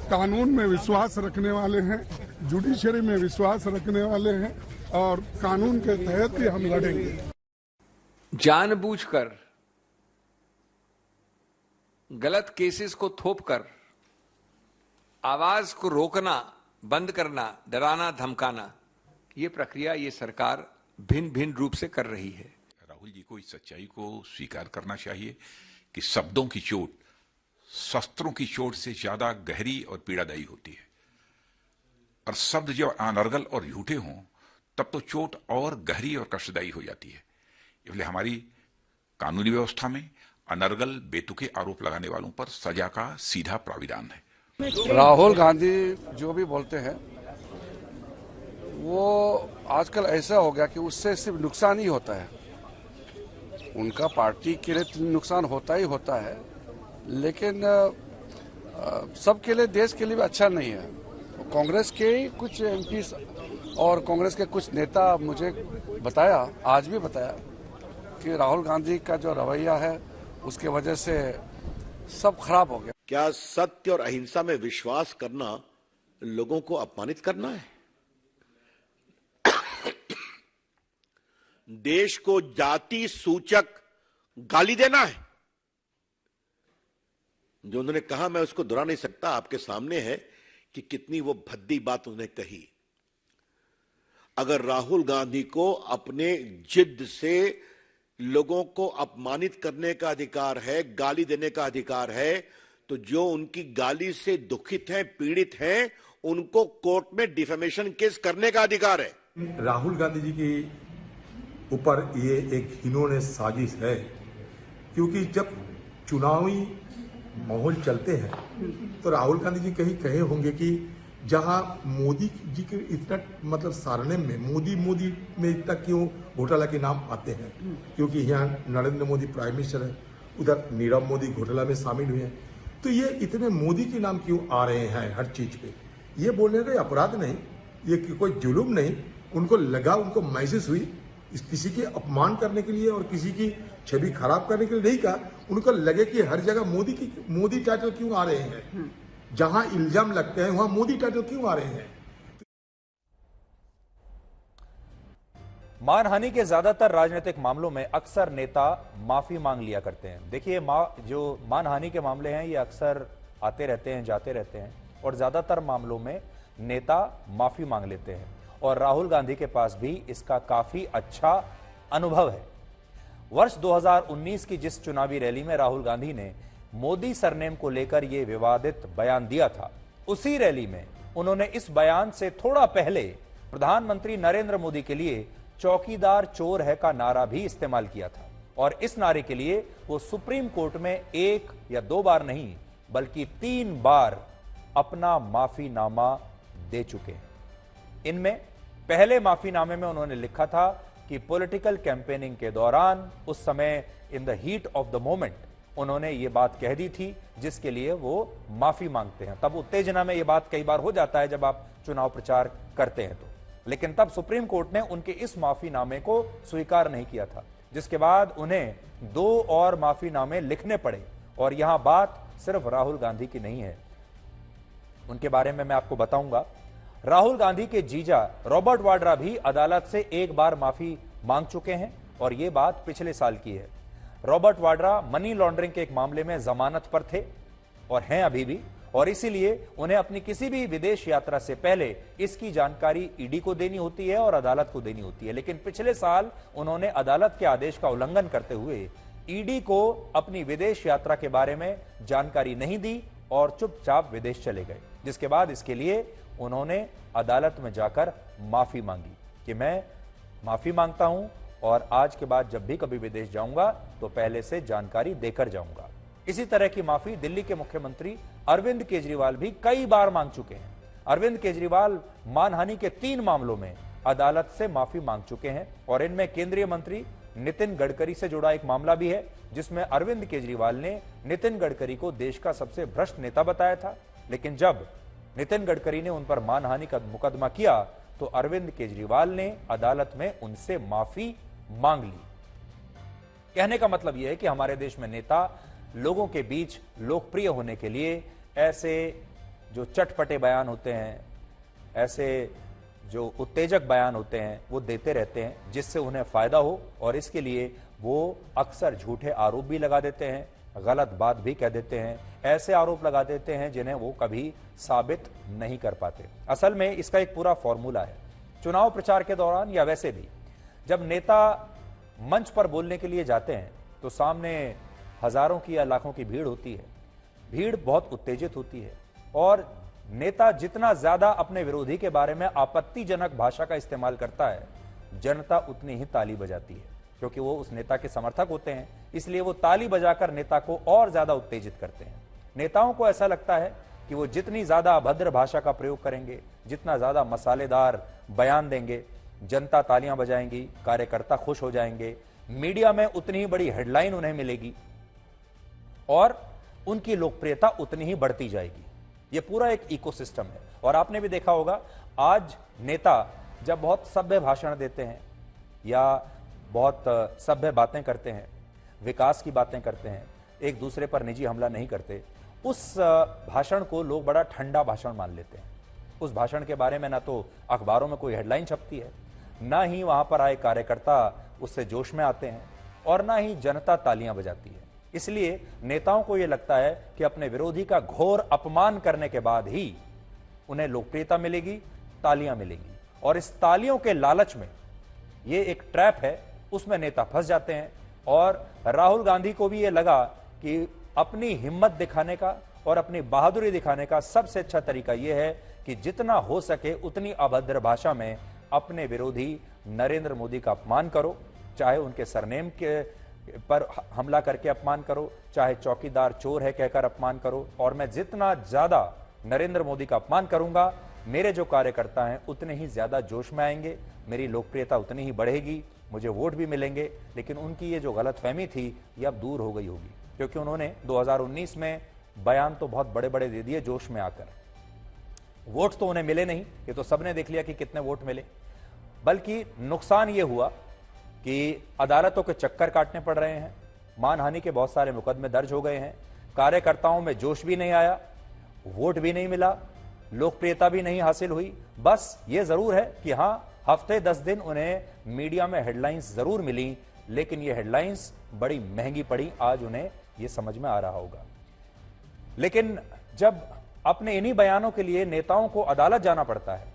कानून में विश्वास रखने वाले हैं, जुडिशरी में विश्वास रखने वाले हैं और कानून के तहत ही हम लड़ेंगे। जानबूझकर गलत केसेस को थोपकर आवाज को रोकना, बंद करना, डराना, धमकाना, ये प्रक्रिया ये सरकार भिन्न भिन्न रूप से कर रही है। राहुल जी को इस सच्चाई को स्वीकार करना चाहिए कि शब्दों की चोट शस्त्रों की चोट से ज्यादा गहरी और पीड़ादायी होती है, और शब्द जब अनर्गल और झूठे हों तब तो चोट और गहरी और कष्टदायी हो जाती है। इसलिए हमारी कानूनी व्यवस्था में अनर्गल बेतुके आरोप लगाने वालों पर सजा का सीधा प्राविधान है। राहुल गांधी जो भी बोलते हैं वो आजकल ऐसा हो गया कि उससे सिर्फ नुकसान ही होता है। उनका पार्टी के लिए नुकसान होता ही होता है, लेकिन सबके लिए, देश के लिए भी अच्छा नहीं है। कांग्रेस के कुछ एमपी और कांग्रेस के कुछ नेता मुझे बताया, आज भी बताया, कि राहुल गांधी का जो रवैया है उसके वजह से सब खराब हो गया। क्या सत्य और अहिंसा में विश्वास करना लोगों को अपमानित करना है? देश को जाति सूचक गाली देना है? जो उन्होंने कहा मैं उसको दोहरा नहीं सकता, आपके सामने है कि कितनी वो भद्दी बात उन्होंने कही। अगर राहुल गांधी को अपने जिद से लोगों को अपमानित करने का अधिकार है, गाली देने का अधिकार है, तो जो उनकी गाली से दुखित हैं, पीड़ित हैं, उनको कोर्ट में डिफेमेशन केस करने का अधिकार है। राहुल गांधी जी के ऊपर ये एक घिनौनी साजिश है, क्योंकि जब चुनावी माहौल चलते हैं तो राहुल गांधी जी कहीं कहे होंगे कि जहां मोदी जी के इतना मतलब सारने में मोदी में इतना क्यों घोटाला के नाम आते हैं, क्योंकि यहाँ नरेंद्र मोदी प्राइम मिनिस्टर है, उधर नीरव मोदी घोटाला में शामिल हुए हैं, तो ये इतने मोदी के नाम क्यों आ रहे हैं हर चीज पे। ये बोलने का अपराध नहीं, ये कोई जुलूम नहीं, उनको लगा, उनको महसूस हुई किसी के अपमान करने के लिए और किसी की छवि खराब करने के लिए नहीं कहा, उनको लगे कि हर जगह मोदी टाइटल क्यों आ रहे हैं, जहां इल्जाम लगते हैं वहां मोदी टाइटल क्यों आ रहे हैं। मानहानि के ज्यादातर राजनीतिक मामलों में अक्सर नेता माफी मांग लिया करते हैं। देखिए, जो मानहानि के मामले हैं ये अक्सर आते रहते हैं, जाते रहते हैं, और ज्यादातर मामलों में नेता माफी मांग लेते हैं, और राहुल गांधी के पास भी इसका काफी अच्छा अनुभव है। वर्ष 2019 की जिस चुनावी रैली में राहुल गांधी ने मोदी सरनेम को लेकर यह विवादित बयान दिया था, उसी रैली में उन्होंने इस बयान से थोड़ा पहले प्रधानमंत्री नरेंद्र मोदी के लिए चौकीदार चोर है का नारा भी इस्तेमाल किया था, और इस नारे के लिए वो सुप्रीम कोर्ट में 1 या 2 बार नहीं बल्कि 3 बार अपना माफीनामा दे चुके हैं। इनमें पहले माफीनामे में उन्होंने लिखा था कि पॉलिटिकल कैंपेनिंग के दौरान, उस समय in the heat of the moment, उन्होंने ये बात कह दी थी जिसके लिए वो माफी मांगते हैं। तब उत्तेजना में ये बात कई बार हो जाता है जब आप चुनाव प्रचार करते हैं तो, लेकिन तब सुप्रीम कोर्ट ने उनके इस माफीनामे को स्वीकार नहीं किया था, जिसके बाद उन्हें 2 और माफीनामे लिखने पड़े। और यहां बात सिर्फ राहुल गांधी की नहीं है, उनके बारे में मैं आपको बताऊंगा। राहुल गांधी के जीजा रॉबर्ट वाड्रा भी अदालत से 1 बार माफी मांग चुके हैं, और यह बात पिछले साल की है। रॉबर्ट वाड्रा मनी लॉन्ड्रिंग के एक मामले में जमानत पर थे और हैं अभी भी, और इसीलिए उन्हें अपनी किसी भी विदेश यात्रा से पहले इसकी जानकारी ईडी को देनी होती है और अदालत को देनी होती है। लेकिन पिछले साल उन्होंने अदालत के आदेश का उल्लंघन करते हुए ईडी को अपनी विदेश यात्रा के बारे में जानकारी नहीं दी और चुपचाप विदेश चले गए, जिसके बाद इसके लिए उन्होंने अदालत में जाकर माफी मांगी कि मैं माफी मांगता हूं और आज के बाद जब भी कभी विदेश जाऊंगा तो पहले से जानकारी देकर जाऊंगा। इसी तरह की माफी दिल्ली के मुख्यमंत्री अरविंद केजरीवाल भी कई बार मांग चुके हैं। अरविंद केजरीवाल मानहानि के 3 मामलों में अदालत से माफी मांग चुके हैं, और इनमें केंद्रीय मंत्री नितिन गडकरी से जुड़ा एक मामला भी है, जिसमें अरविंद केजरीवाल ने नितिन गडकरी को देश का सबसे भ्रष्ट नेता बताया था। लेकिन जब नितिन गडकरी ने उन पर मानहानि का मुकदमा किया तो अरविंद केजरीवाल ने अदालत में उनसे माफी मांग ली। कहने का मतलब यह है कि हमारे देश में नेता लोगों के बीच लोकप्रिय होने के लिए ऐसे जो चटपटे बयान होते हैं, ऐसे जो उत्तेजक बयान होते हैं वो देते रहते हैं जिससे उन्हें फायदा हो, और इसके लिए वो अक्सर झूठे आरोप भी लगा देते हैं, गलत बात भी कह देते हैं, ऐसे आरोप लगा देते हैं जिन्हें वो कभी साबित नहीं कर पाते। असल में इसका एक पूरा फॉर्मूला है। चुनाव प्रचार के दौरान या वैसे भी जब नेता मंच पर बोलने के लिए जाते हैं तो सामने हजारों की या लाखों की भीड़ होती है। भीड़ बहुत उत्तेजित होती है और नेता जितना ज्यादा अपने विरोधी के बारे में आपत्तिजनक भाषा का इस्तेमाल करता है, जनता उतनी ही ताली बजाती है, क्योंकि वो उस नेता के समर्थक होते हैं। इसलिए वो ताली बजाकर नेता को और ज्यादा उत्तेजित करते हैं। नेताओं को ऐसा लगता है कि वो जितनी ज्यादा अभद्र भाषा का प्रयोग करेंगे, जितना ज्यादा मसालेदार बयान देंगे, जनता तालियां बजाएंगी, कार्यकर्ता खुश हो जाएंगे, मीडिया में उतनी ही बड़ी हेडलाइन उन्हें मिलेगी और उनकी लोकप्रियता उतनी ही बढ़ती जाएगी। यह पूरा एक इकोसिस्टम है। और आपने भी देखा होगा, आज नेता जब बहुत सभ्य भाषण देते हैं या बहुत सभ्य बातें करते हैं, विकास की बातें करते हैं, एक दूसरे पर निजी हमला नहीं करते, उस भाषण को लोग बड़ा ठंडा भाषण मान लेते हैं। उस भाषण के बारे में ना तो अखबारों में कोई हेडलाइन छपती है, ना ही वहां पर आए कार्यकर्ता उससे जोश में आते हैं और ना ही जनता तालियां बजाती है। इसलिए नेताओं को यह लगता है कि अपने विरोधी का घोर अपमान करने के बाद ही उन्हें लोकप्रियता मिलेगी, तालियां मिलेगी। और इस तालियों के लालच में यह एक ट्रैप है, उसमें नेता फंस जाते हैं। और राहुल गांधी को भी यह लगा कि अपनी हिम्मत दिखाने का और अपनी बहादुरी दिखाने का सबसे अच्छा तरीका यह है कि जितना हो सके उतनी अभद्र भाषा में अपने विरोधी नरेंद्र मोदी का अपमान करो, चाहे उनके सरनेम के पर हमला करके अपमान करो, चाहे चौकीदार चोर है कहकर अपमान करो। और मैं जितना ज्यादा नरेंद्र मोदी का अपमान करूंगा, मेरे जो कार्यकर्ता हैं उतने ही ज्यादा जोश में आएंगे, मेरी लोकप्रियता उतनी ही बढ़ेगी, मुझे वोट भी मिलेंगे। लेकिन उनकी ये जो गलतफहमी थी ये अब दूर हो गई होगी, क्योंकि उन्होंने 2019 में बयान तो बहुत बड़े बड़े दे दिए जोश में आकर। वोट तो उन्हें मिले नहीं, ये तो सबने देख लिया कि कितने वोट मिले, बल्कि नुकसान ये हुआ कि अदालतों के चक्कर काटने पड़ रहे हैं, मानहानि के बहुत सारे मुकदमे दर्ज हो गए हैं, कार्यकर्ताओं में जोश भी नहीं आया, वोट भी नहीं मिला, लोकप्रियता भी नहीं हासिल हुई। बस ये जरूर है कि हां, हफ्ते 10 दिन उन्हें मीडिया में हेडलाइंस जरूर मिली, लेकिन ये हेडलाइंस बड़ी महंगी पड़ी। आज उन्हें ये समझ में आ रहा होगा। लेकिन जब अपने इन्हीं बयानों के लिए नेताओं को अदालत जाना पड़ता है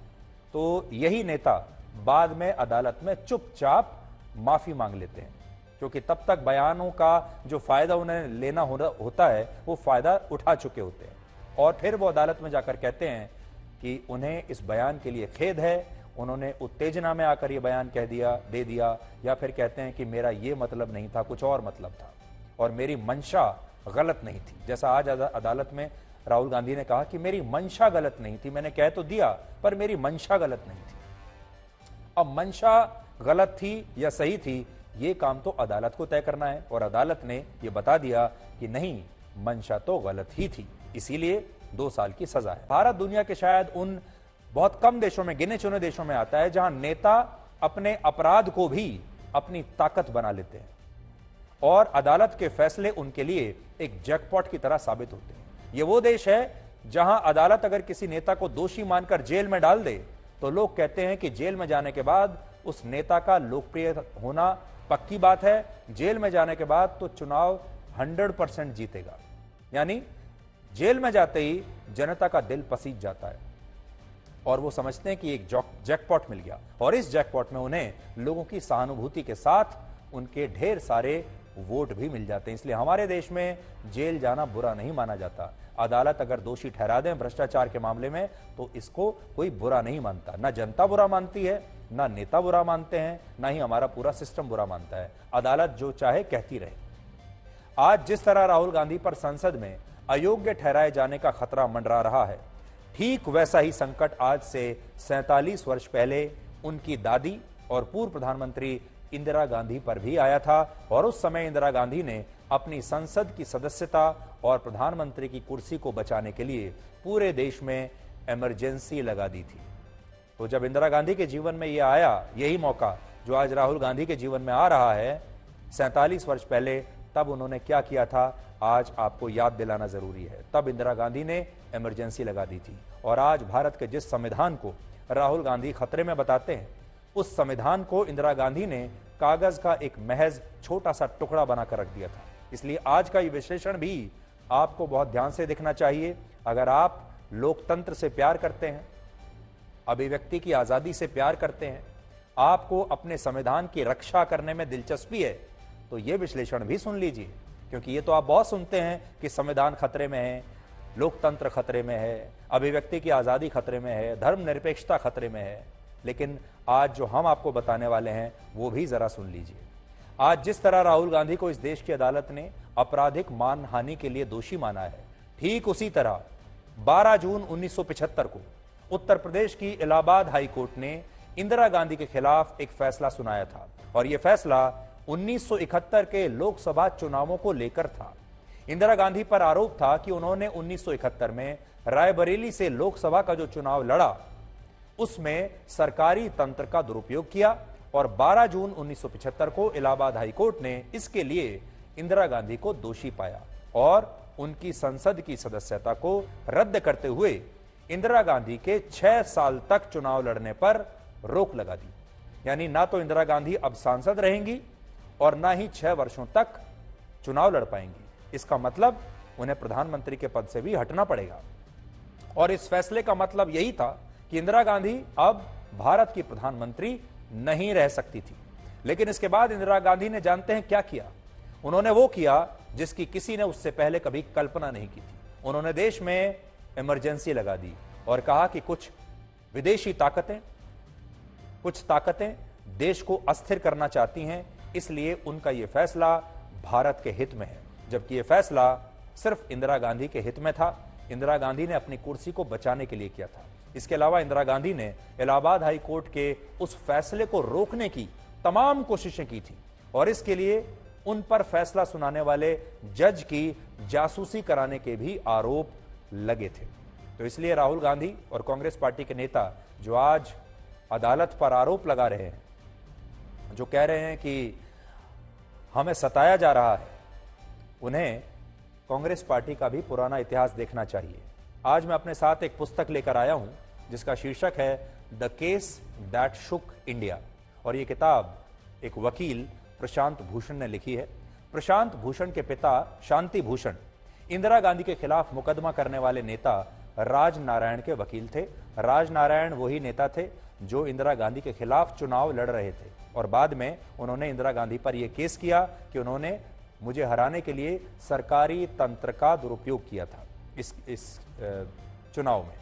तो यही नेता बाद में अदालत में चुपचाप माफी मांग लेते हैं, क्योंकि तब तक बयानों का जो फायदा उन्हें लेना होता है वो फायदा उठा चुके होते हैं। और फिर वो अदालत में जाकर कहते हैं कि उन्हें इस बयान के लिए खेद है, उन्होंने उत्तेजना में आकर ये बयान दे दिया, या फिर कहते हैं कि मेरा ये मतलब नहीं था, कुछ और मतलब था और मेरी मंशा गलत नहीं थी। जैसा आज अदालत में राहुल गांधी ने कहा कि मेरी मंशा गलत नहीं थी, मैंने कह तो दिया पर मेरी मंशा गलत नहीं थी। अब मंशा गलत थी या सही थी, ये काम तो अदालत को तय करना है, और अदालत ने यह बता दिया कि नहीं, मंशा तो गलत ही थी, इसीलिए 2 साल की सजा है। भारत दुनिया के शायद उन बहुत कम देशों में, गिने चुने देशों में आता है जहां नेता अपने अपराध को भी अपनी ताकत बना लेते हैं और अदालत के फैसले उनके लिए एक जैकपॉट की तरह साबित होते हैं। यह वो देश है जहां अदालत अगर किसी नेता को दोषी मानकर जेल में डाल दे तो लोग कहते हैं कि जेल में जाने के बाद उस नेता का लोकप्रिय होना पक्की बात है, जेल में जाने के बाद तो चुनाव 100% जीतेगा। यानी जेल में जाते ही जनता का दिल पसीज जाता है और वो समझते हैं कि एक जैकपॉट मिल गया, और इस जैकपॉट में उन्हें लोगों की सहानुभूति के साथ उनके ढेर सारे वोट भी मिल जाते हैं। इसलिए हमारे देश में जेल जाना बुरा नहीं माना जाता। अदालत अगर दोषी ठहरा दें भ्रष्टाचार के मामले में तो इसको कोई बुरा नहीं मानता, ना जनता बुरा मानती है, ना नेता बुरा मानते हैं, ना ही हमारा पूरा सिस्टम बुरा मानता है। अदालत जो चाहे कहती रहे। आज जिस तरह राहुल गांधी पर संसद में अयोग्य ठहराए जाने का खतरा मंडरा रहा है, ठीक वैसा ही संकट आज से 47 वर्ष पहले उनकी दादी और पूर्व प्रधानमंत्री इंदिरा गांधी पर भी आया था। और उस समय इंदिरा गांधी ने अपनी संसद की सदस्यता और प्रधानमंत्री की कुर्सी को बचाने के लिए पूरे देश में इमरजेंसी लगा दी थी। तो जब इंदिरा गांधी के जीवन में यह आया, यही मौका जो आज राहुल गांधी के जीवन में आ रहा है, 47 वर्ष पहले तब उन्होंने क्या किया था, आज आपको याद दिलाना जरूरी है। तब इंदिरा गांधी ने इमरजेंसी लगा दी थी, और आज भारत के जिस संविधान को राहुल गांधी खतरे में बताते हैं, उस संविधान को इंदिरा गांधी ने कागज का एक महज छोटा सा टुकड़ा बनाकर रख दिया था। इसलिए आज का ये विश्लेषण भी आपको बहुत ध्यान से देखना चाहिए। अगर आप लोकतंत्र से प्यार करते हैं, अभिव्यक्ति की आजादी से प्यार करते हैं, आपको अपने संविधान की रक्षा करने में दिलचस्पी है, तो यह विश्लेषण भी सुन लीजिए। क्योंकि ये तो आप बहुत सुनते हैं कि संविधान खतरे में है, लोकतंत्र खतरे में है, अभिव्यक्ति की आजादी खतरे में है, धर्मनिरपेक्षता खतरे में है। लेकिन आज जो हम आपको बताने वाले हैं वो भी जरा सुन लीजिए। आज जिस तरह राहुल गांधी को इस देश की अदालत ने आपराधिक मानहानि के लिए दोषी माना है, ठीक उसी तरह 12 जून 1975 को उत्तर प्रदेश की इलाहाबाद हाई कोर्ट ने इंदिरा गांधी के खिलाफ एक फैसला सुनाया था, और यह फैसला 1971 के लोकसभा चुनावों को लेकर था। इंदिरा गांधी पर आरोप था कि उन्होंने 1971 में रायबरेली से लोकसभा का जो चुनाव लड़ा, उसमें सरकारी तंत्र का दुरुपयोग किया, और 12 जून 1975 को इलाहाबाद हाई कोर्ट ने इसके लिए इंदिरा गांधी को दोषी पाया और उनकी संसद की सदस्यता को रद्द करते हुए इंदिरा गांधी के 6 साल तक चुनाव लड़ने पर रोक लगा दी। यानी ना तो इंदिरा गांधी अब सांसद रहेंगी और ना ही 6 वर्षों तक चुनाव लड़ पाएंगी। इसका मतलब उन्हें प्रधानमंत्री के पद से भी हटना पड़ेगा। और इस फैसले का मतलब यही था कि इंदिरा गांधी अब भारत की प्रधानमंत्री नहीं रह सकती थी। लेकिन इसके बाद इंदिरा गांधी ने जानते हैं क्या किया? उन्होंने वो किया जिसकी किसी ने उससे पहले कभी कल्पना नहीं की थी। उन्होंने देश में इमरजेंसी लगा दी और कहा कि कुछ विदेशी ताकतें, कुछ ताकतें देश को अस्थिर करना चाहती हैं, इसलिए उनका यह फैसला भारत के हित में है। जबकि यह फैसला सिर्फ इंदिरा गांधी के हित में था। इंदिरा गांधी ने अपनी कुर्सी को बचाने के लिए किया था। इसके अलावा इंदिरा गांधी ने इलाहाबाद हाई कोर्ट के उस फैसले को रोकने की तमाम कोशिशें की थी, और इसके लिए उन पर फैसला सुनाने वाले जज की जासूसी कराने के भी आरोप लगे थे। तो इसलिए राहुल गांधी और कांग्रेस पार्टी के नेता जो आज अदालत पर आरोप लगा रहे हैं, जो कह रहे हैं कि हमें सताया जा रहा है, उन्हें कांग्रेस पार्टी का भी पुराना इतिहास देखना चाहिए। आज मैं अपने साथ एक पुस्तक लेकर आया हूं जिसका शीर्षक है the case that Shuk India, और यह किताब एक वकील प्रशांत भूषण ने लिखी है। प्रशांत भूषण के पिता शांति भूषण इंदिरा गांधी के खिलाफ मुकदमा करने वाले नेता राज नारायण के वकील थे। राज नारायण वही नेता थे जो इंदिरा गांधी के खिलाफ चुनाव लड़ रहे थे, और बाद में उन्होंने इंदिरा गांधी पर यह केस किया कि उन्होंने मुझे हराने के लिए सरकारी तंत्र का दुरुपयोग किया था इस चुनाव में।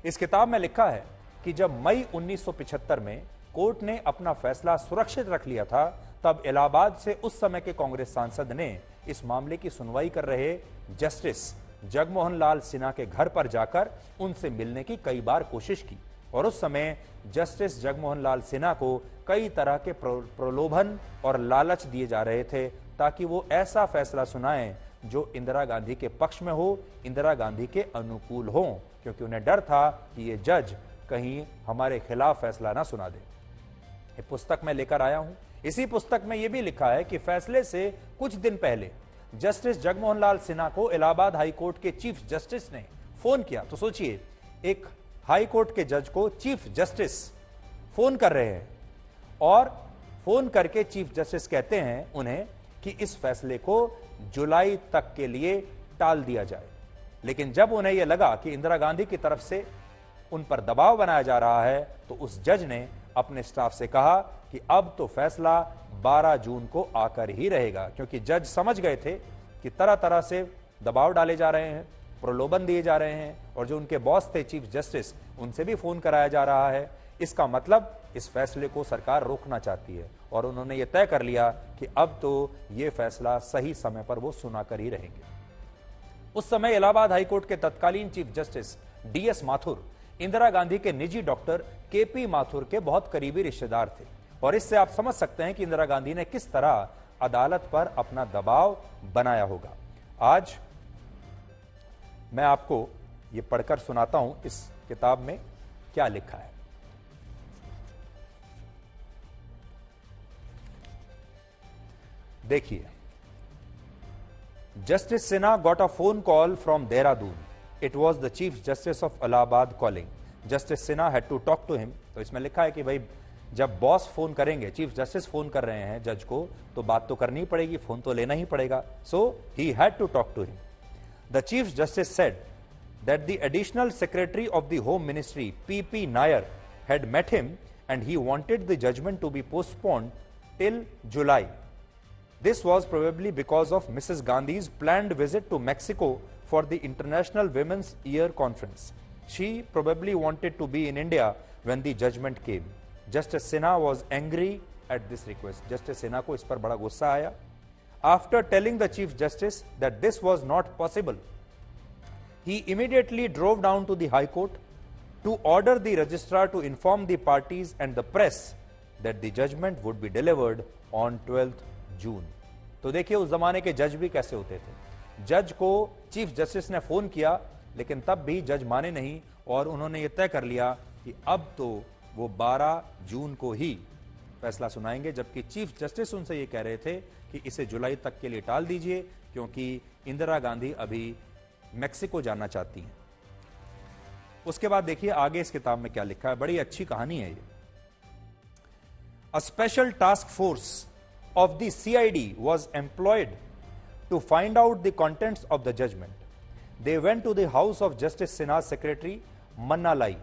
इस किताब में लिखा है कि जब मई 1975 में कोर्ट ने अपना फैसला सुरक्षित रख लिया था, तब इलाहाबाद से उस समय के कांग्रेस सांसद ने इस मामले की सुनवाई कर रहे जस्टिस जगमोहन लाल सिन्हा के घर पर जाकर उनसे मिलने की कई बार कोशिश की, और उस समय जस्टिस जगमोहन लाल सिन्हा को कई तरह के प्रलोभन और लालच दिए जा रहे थे ताकि वो ऐसा फैसला सुनाएं जो इंदिरा गांधी के पक्ष में हो, इंदिरा गांधी के अनुकूल हो, क्योंकि उन्हें डर था कि ये जज कहीं हमारे खिलाफ फैसला ना सुना दे। ये पुस्तक मैं लेकर आया हूं। इसी पुस्तक में यह भी लिखा है कि फैसले से कुछ दिन पहले जस्टिस जगमोहन लाल सिन्हा को इलाहाबाद हाई कोर्ट के चीफ जस्टिस ने फोन किया। तो सोचिए, एक हाई कोर्ट के जज को चीफ जस्टिस फोन कर रहे हैं, और फोन करके चीफ जस्टिस कहते हैं उन्हें कि इस फैसले को जुलाई तक के लिए टाल दिया जाए। लेकिन जब उन्हें यह लगा कि इंदिरा गांधी की तरफ से उन पर दबाव बनाया जा रहा है, तो उस जज ने अपने स्टाफ से कहा कि अब तो फैसला 12 जून को आकर ही रहेगा, क्योंकि जज समझ गए थे कि तरह तरह से दबाव डाले जा रहे हैं, प्रलोभन दिए जा रहे हैं, और जो उनके बॉस थे चीफ जस्टिस, उनसे भी फोन कराया जा रहा है। इसका मतलब इस फैसले को सरकार रोकना चाहती है, और उन्होंने ये तय कर लिया कि अब तो ये फैसला सही समय पर वो सुनाकर ही रहेंगे। उस समय इलाहाबाद हाईकोर्ट के तत्कालीन chief justice DS Mathur Indira Gandhi के निजी डॉक्टर KP माथुर के बहुत करीबी रिश्तेदार थे, और इससे आप समझ सकते हैं कि इंदिरा गांधी ने किस तरह अदालत पर अपना दबाव बनाया होगा। आज मैं आपको ये पढ़कर सुनाता हूं इस किताब में क्या लिखा है। देखिए, Justice Sinha got a phone call from Dehradun. It was the Chief Justice of Allahabad calling. Justice Sinha had to talk to him. तो इसमें लिखा है कि भाई जब बॉस फोन करेंगे, चीफ जस्टिस फोन कर रहे हैं जज को, तो बात तो करनी पड़ेगी, फोन तो लेना ही पड़ेगा. So he had to talk to him. The Chief Justice said that the additional secretary of the Home Ministry, P.P. Nair, had met him and he wanted the judgment to be postponed till July. This was probably because of Mrs. Gandhi's planned visit to Mexico for the International Women's Year Conference. She probably wanted to be in India when the judgment came. Justice Sinha was angry at this request. Justice Sinha को इस पर बड़ा गुस्सा आया. After telling the Chief Justice that this was not possible, he immediately drove down to the High Court to order the registrar to inform the parties and the press that the judgment would be delivered on 12th June. तो देखिए उस जमाने के जज भी कैसे होते थे. जज को चीफ जस्टिस ने फोन किया, लेकिन तब भी जज माने नहीं और उन्होंने ये तय कर लिया कि अब तो वो 12 जून को ही फैसला सुनाएंगे, जबकि चीफ जस्टिस उनसे ये कह रहे थे कि इसे जुलाई तक के लिए टाल दीजिए क्योंकि इंदिरा गांधी अभी मेक्सिको जाना चाहती हैं. उसके बाद देखिए आगे इस किताब में क्या लिखा है. बड़ी अच्छी कहानी है ये. A special task force of the CID was employed to find out the contents of the judgment. They went to the house of Justice Sinha's secretary Manna Lai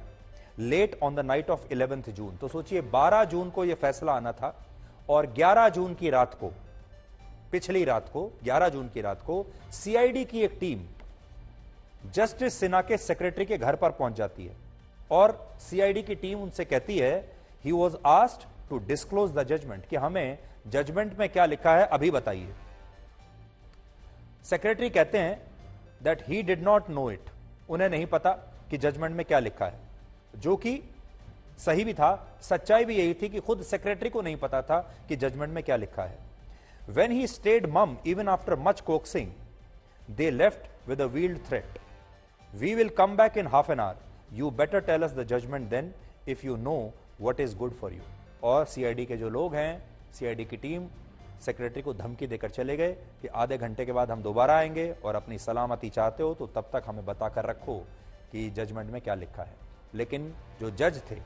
late on the night of 11th June. तो सोचिए 12 जून को यह फैसला आना था और 11 जून की रात को, पिछली रात को 11 जून की रात को CID की एक टीम जस्टिस सिन्हा के सेक्रेटरी के घर पर पहुंच जाती है और CID की टीम उनसे कहती है he was asked to disclose the judgment, कि हमें जजमेंट में क्या लिखा है अभी बताइए. सेक्रेटरी कहते हैं that he did not know it, उन्हें नहीं पता कि जजमेंट में क्या लिखा है, जो कि सही भी था. सच्चाई भी यही थी कि खुद सेक्रेटरी को नहीं पता था कि जजमेंट में क्या लिखा है. When he stayed mum even after much coaxing, they left with a veiled threat. We will come back in half an hour, you better tell us the judgement then if you know what is good for you. और CID के जो लोग हैं, CID की team secretary को धमकी देकर चले गए कि आधे घंटे के बाद हम दोबारा आएंगे और अपनी सलामती चाहते हो तो तब तक हमें बताकर रखो कि जजमेंट में क्या लिखा है. लेकिन जो जज थे,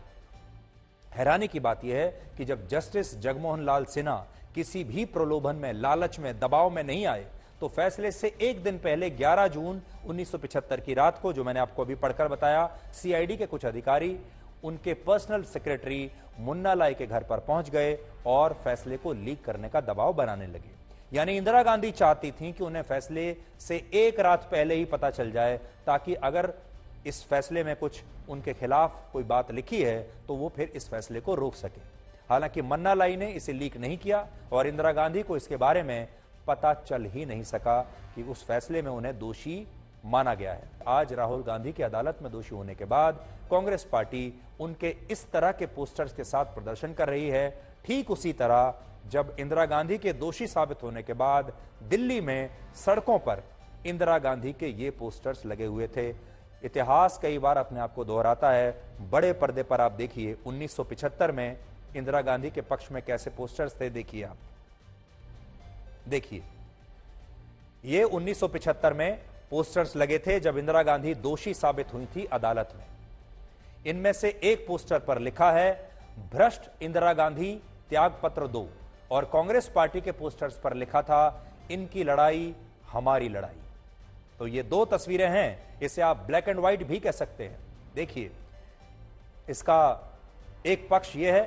हैरानी की बात यह है कि जब जस्टिस जगमोहन लाल सिन्हा किसी भी प्रलोभन में, लालच में, दबाव में नहीं आए तो फैसले से एक दिन पहले 11 जून 1975 की रात को, जो मैंने आपको अभी पढ़कर बताया, CID के कुछ अधिकारी उनके पर्सनल सेक्रेटरी मुन्ना लाई के घर पर पहुंच गए और फैसले को लीक करने का दबाव बनाने लगे. यानी इंदिरा गांधी चाहती थीं कि उन्हें फैसले से एक रात पहले ही पता चल जाए, ताकि अगर इस फैसले में कुछ उनके खिलाफ कोई बात लिखी है तो वो फिर इस फैसले को रोक सके. हालांकि मन्ना लाई ने इसे लीक नहीं किया और इंदिरा गांधी को इसके बारे में पता चल ही नहीं सका कि उस फैसले में उन्हें दोषी माना गया है. आज राहुल गांधी की अदालत में दोषी होने के बाद कांग्रेस पार्टी उनके इस तरह के पोस्टर्स के साथ प्रदर्शन कर रही है. ठीक उसी तरह जब इंदिरा गांधी के दोषी साबित होने के बाद दिल्ली में सड़कों पर इंदिरा गांधी के ये पोस्टर्स लगे हुए थे. इतिहास कई बार अपने आप को दोहराता है. बड़े पर्दे पर आप देखिए 1975 में इंदिरा गांधी के पक्ष में कैसे पोस्टर्स थे. देखिए आप, देखिए ये 1975 में पोस्टर्स लगे थे जब इंदिरा गांधी दोषी साबित हुई थी अदालत में. इनमें से एक पोस्टर पर लिखा है भ्रष्ट इंदिरा गांधी त्याग पत्र दो, और कांग्रेस पार्टी के पोस्टर्स पर लिखा था इनकी लड़ाई हमारी लड़ाई. तो ये दो तस्वीरें हैं, इसे आप ब्लैक एंड व्हाइट भी कह सकते हैं. देखिए इसका एक पक्ष यह है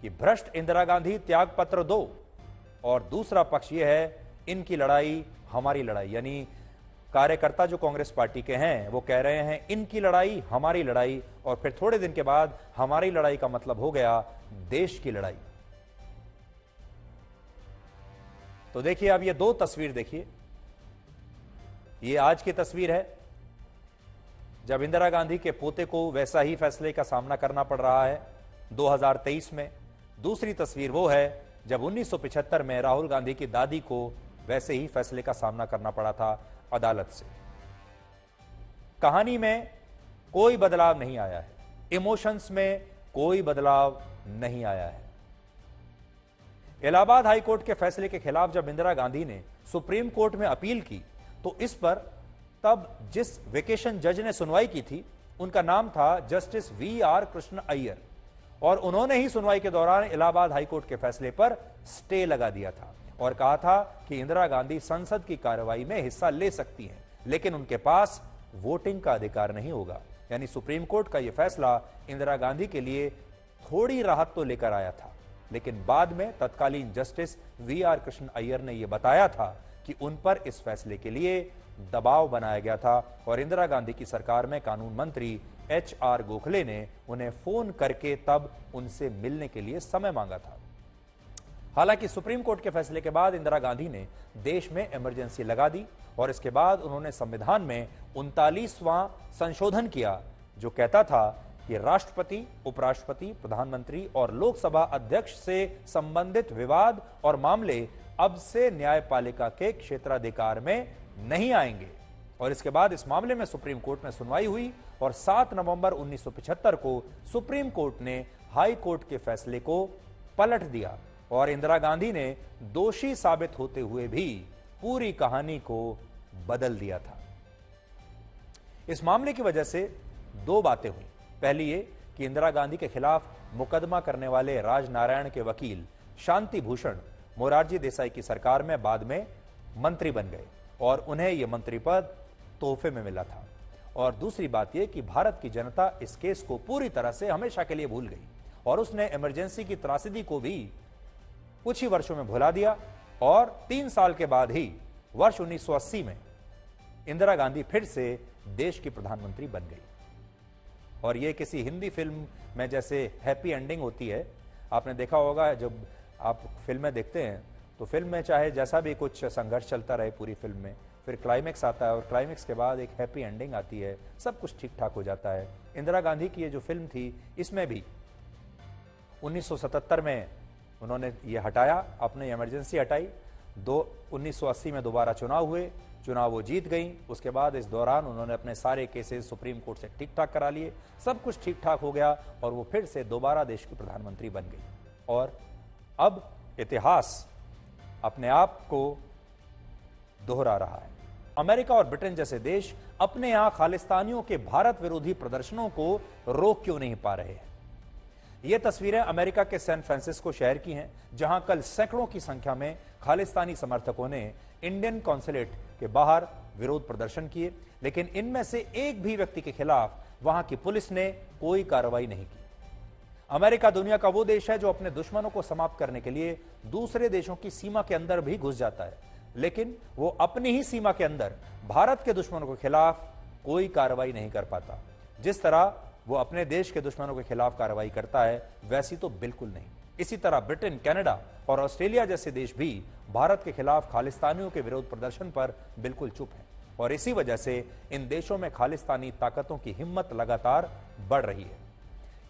कि भ्रष्ट इंदिरा गांधी त्याग पत्र दो, और दूसरा पक्ष यह है इनकी लड़ाई हमारी लड़ाई. यानी कार्यकर्ता जो कांग्रेस पार्टी के हैं वो कह रहे हैं इनकी लड़ाई हमारी लड़ाई, और फिर थोड़े दिन के बाद हमारी लड़ाई का मतलब हो गया देश की लड़ाई. तो देखिए अब ये दो तस्वीर देखिए. ये आज की तस्वीर है जब इंदिरा गांधी के पोते को वैसा ही फैसले का सामना करना पड़ रहा है 2023 में. दूसरी तस्वीर वो है जब 1975 में राहुल गांधी की दादी को वैसे ही फैसले का सामना करना पड़ा था अदालत से. कहानी में कोई बदलाव नहीं आया है, इमोशंस में कोई बदलाव नहीं आया है. इलाहाबाद हाई कोर्ट के फैसले के खिलाफ जब इंदिरा गांधी ने सुप्रीम कोर्ट में अपील की तो इस पर तब जिस वेकेशन जज ने सुनवाई की थी उनका नाम था जस्टिस वी.आर. कृष्ण अय्यर, और उन्होंने ही सुनवाई के दौरान इलाहाबाद हाई कोर्ट के फैसले पर स्टे लगा दिया था और कहा था कि इंदिरा गांधी संसद की कार्रवाई में हिस्सा ले सकती हैं, लेकिन उनके पास वोटिंग का अधिकार नहीं होगा। यानी सुप्रीम कोर्ट का यह फैसला इंदिरा गांधी के लिए थोड़ी राहत तो लेकर आया था, लेकिन बाद में तत्कालीन जस्टिस वी.आर. कृष्ण अय्यर ने यह बताया था कि उन पर इस फैसले के लिए दबाव बनाया गया था और इंदिरा गांधी की सरकार में कानून मंत्री H.R. गोखले ने उन्हें फोन करके तब उनसे मिलने के लिए समय मांगा था। हालांकि सुप्रीम कोर्ट के फैसले के बाद इंदिरा गांधी ने देश में इमरजेंसी लगा दी और इसके बाद उन्होंने संविधान में 39वां संशोधन किया जो कहता था कि राष्ट्रपति, उपराष्ट्रपति, प्रधानमंत्री और लोकसभा अध्यक्ष से संबंधित विवाद और मामले अब से न्यायपालिका के क्षेत्राधिकार में नहीं आएंगे। और इसके बाद इस मामले में सुप्रीम कोर्ट में सुनवाई हुई और 7 नवंबर 1975 को सुप्रीम कोर्ट ने हाई कोर्ट के फैसले को पलट दिया और इंदिरा गांधी ने दोषी साबित होते हुए भी पूरी कहानी को बदल दिया था। इस मामले की वजह से दो बातें हुई। पहली ये कि इंदिरा गांधी के खिलाफ मुकदमा करने वाले राजनारायण के वकील शांति भूषण मोरारजी देसाई की सरकार में बाद में मंत्री बन गए और उन्हें यह मंत्री पद तोहफे में मिला था। और दूसरी बात यह कि भारत की जनता इस केस को पूरी तरह से हमेशा के लिए भूल गई और उसने इमरजेंसी की त्रासदी को भी कुछ ही वर्षों में भुला दिया और 3 साल के बाद ही वर्ष 1980 में इंदिरा गांधी फिर से देश की प्रधानमंत्री बन गई। और यह किसी हिंदी फिल्म में जैसे हैप्पी एंडिंग होती है, आपने देखा होगा जब आप फिल्में देखते हैं तो फिल्म में चाहे जैसा भी कुछ संघर्ष चलता रहे पूरी फिल्म में, फिर क्लाइमेक्स आता है और क्लाइमेक्स के बाद एक हैप्पी एंडिंग आती है, सब कुछ ठीक ठाक हो जाता है। इंदिरा गांधी की ये जो फिल्म थी इसमें भी 1977 में उन्होंने ये हटाया, अपनी इमरजेंसी हटाई। 1980 में दोबारा चुनाव हुए, चुनाव वो जीत गई। उसके बाद इस दौरान उन्होंने अपने सारे केसेस सुप्रीम कोर्ट से ठीक ठाक करा लिए, सब कुछ ठीक ठाक हो गया और वो फिर से दोबारा देश की प्रधानमंत्री बन गई। और अब इतिहास अपने आप को दोहरा रहा है। अमेरिका और ब्रिटेन जैसे देश अपने यहां खालिस्तानियों के भारत विरोधी प्रदर्शनों को रोक क्यों नहीं पा रहे हैं? ये तस्वीरें अमेरिका के सैन फ्रांसिस्को शहर की हैं, जहां कल सैकड़ों की संख्या में खालिस्तानी समर्थकों ने इंडियन कॉन्सुलेट के बाहर विरोध प्रदर्शन किए, लेकिन इनमें से एक भी व्यक्ति के खिलाफ वहां की पुलिस ने कोई कार्रवाई नहीं की। अमेरिका दुनिया का वो देश है जो अपने दुश्मनों को समाप्त करने के लिए दूसरे देशों की सीमा के अंदर भी घुस जाता है, लेकिन वो अपनी ही सीमा के अंदर भारत के दुश्मनों के खिलाफ कोई कार्रवाई नहीं कर पाता। जिस तरह वो अपने देश के दुश्मनों के खिलाफ कार्रवाई करता है वैसी तो बिल्कुल नहीं। इसी तरह ब्रिटेन, कनाडा और ऑस्ट्रेलिया जैसे देश भी भारत के खिलाफ खालिस्तानियों के विरोध प्रदर्शन पर बिल्कुल चुप हैं और इसी वजह से इन देशों में खालिस्तानी ताकतों की हिम्मत लगातार बढ़ रही है।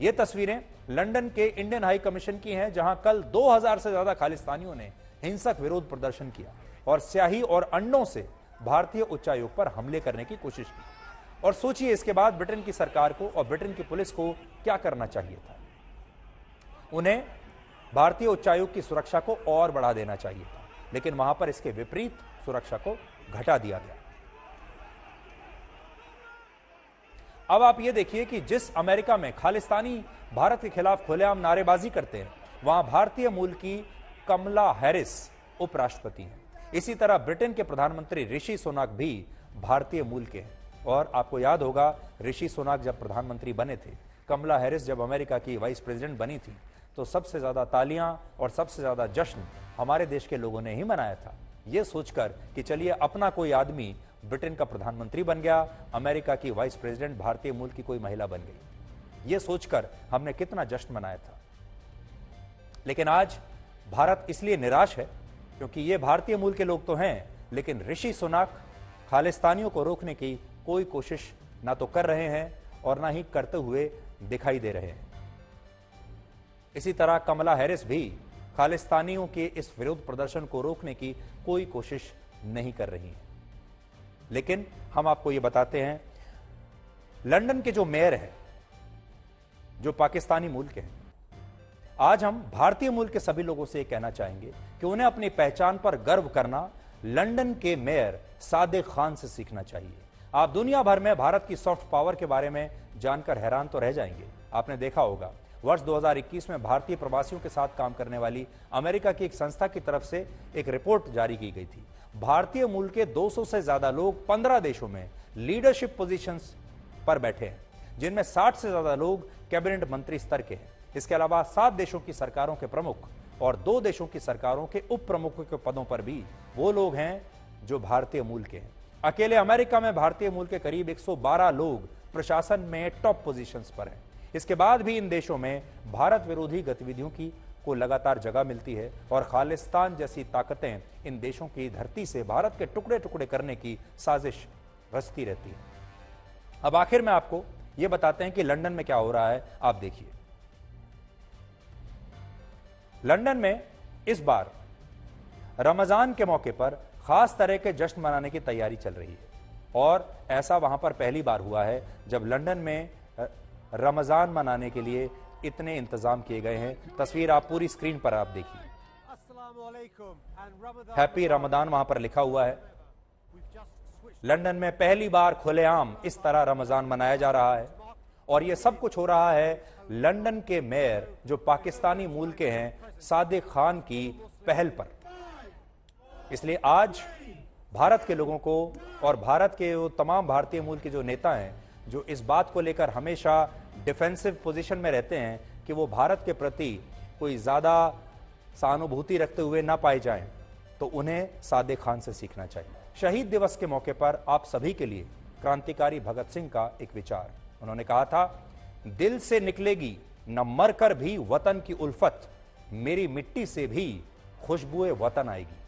ये तस्वीरें लंदन के इंडियन हाई कमीशन की हैं, जहां कल 2000 से ज्यादा खालिस्तानियों ने हिंसक विरोध प्रदर्शन किया और स्याही और अंडों से भारतीय उच्चायोग पर हमले करने की कोशिश की। और सोचिए इसके बाद ब्रिटेन की सरकार को और ब्रिटेन की पुलिस को क्या करना चाहिए था? उन्हें भारतीय उच्चायोग की सुरक्षा को और बढ़ा देना चाहिए था, लेकिन वहां पर इसके विपरीत सुरक्षा को घटा दिया गया। अब आप ये देखिए कि जिस अमेरिका में खालिस्तानी भारत के खिलाफ खुलेआम नारेबाजी करते हैं, वहां भारतीय मूल की कमला हैरिस उपराष्ट्रपति हैं। इसी तरह ब्रिटेन के प्रधानमंत्री ऋषि सुनाक भी भारतीय मूल के हैं। और आपको याद होगा ऋषि सुनाक जब प्रधानमंत्री बने थे, कमला हैरिस जब अमेरिका की वाइस प्रेसिडेंट बनी थी, तो सबसे ज्यादा तालियां और सबसे ज्यादा जश्न हमारे देश के लोगों ने ही मनाया था, यह सोचकर कि चलिए अपना कोई आदमी ब्रिटेन का प्रधानमंत्री बन गया, अमेरिका की वाइस प्रेसिडेंट भारतीय मूल की कोई महिला बन गई। यह सोचकर हमने कितना जश्न मनाया था। लेकिन आज भारत इसलिए निराश है क्योंकि ये भारतीय मूल के लोग तो हैं, लेकिन ऋषि सुनाक खालिस्तानियों को रोकने की कोई कोशिश ना तो कर रहे हैं और ना ही करते हुए दिखाई दे रहे हैं। इसी तरह कमला हैरिस भी खालिस्तानियों के इस विरोध प्रदर्शन को रोकने की कोई कोशिश नहीं कर रही हैं। लेकिन हम आपको यह बताते हैं, लंदन के जो मेयर हैं, जो पाकिस्तानी मूल के हैं, आज हम भारतीय मूल के सभी लोगों से यह कहना चाहेंगे कि उन्हें अपनी पहचान पर गर्व करना लंदन के मेयर सादिक खान से सीखना चाहिए। आप दुनिया भर में भारत की सॉफ्ट पावर के बारे में जानकर हैरान तो रह जाएंगे। आपने देखा होगा वर्ष 2021 में भारतीय प्रवासियों के साथ काम करने वाली अमेरिका की एक संस्था की तरफ से एक रिपोर्ट जारी की गई थी। भारतीय मूल के 200 से ज्यादा लोग 15 देशों में लीडरशिप पोजीशंस पर बैठे हैं, जिनमें 60 से ज्यादा लोग कैबिनेट मंत्री स्तर के हैं। इसके अलावा 7 देशों की सरकारों के प्रमुख और 2 देशों की सरकारों के उप प्रमुखों के पदों पर भी वो लोग हैं जो भारतीय मूल के हैं। अकेले अमेरिका में भारतीय मूल के करीब 112 लोग प्रशासन में टॉप पोजीशंस पर हैं। इसके बाद भी इन देशों में भारत विरोधी गतिविधियों को लगातार जगह मिलती है और खालिस्तान जैसी ताकतें इन देशों की धरती से भारत के टुकड़े टुकड़े करने की साजिश रचती रहती है। अब आखिर में आपको यह बताते हैं कि लंदन में क्या हो रहा है। आप देखिए, लंदन में इस बार रमजान के मौके पर खास तरह के जश्न मनाने की तैयारी चल रही है और ऐसा वहां पर पहली बार हुआ है जब लंदन में रमजान मनाने के लिए इतने इंतजाम किए गए हैं। तस्वीर आप पूरी स्क्रीन पर आप देखिए, हैप्पी रमजान वहां पर लिखा हुआ है। लंदन में पहली बार खुलेआम इस तरह रमजान मनाया जा रहा है और यह सब कुछ हो रहा है लंदन के मेयर जो पाकिस्तानी मूल के हैं सादिक खान की पहल पर। इसलिए आज भारत के लोगों को और भारत के वो तमाम भारतीय मूल के जो नेता हैं जो इस बात को लेकर हमेशा डिफेंसिव पोजीशन में रहते हैं कि वो भारत के प्रति कोई ज्यादा सहानुभूति रखते हुए ना पाए जाएं, तो उन्हें सादिक खान से सीखना चाहिए। शहीद दिवस के मौके पर आप सभी के लिए क्रांतिकारी भगत सिंह का एक विचार, उन्होंने कहा था, दिल से निकलेगी न मरकर भी वतन की उल्फत, मेरी मिट्टी से भी खुशबुए वतन आएगी।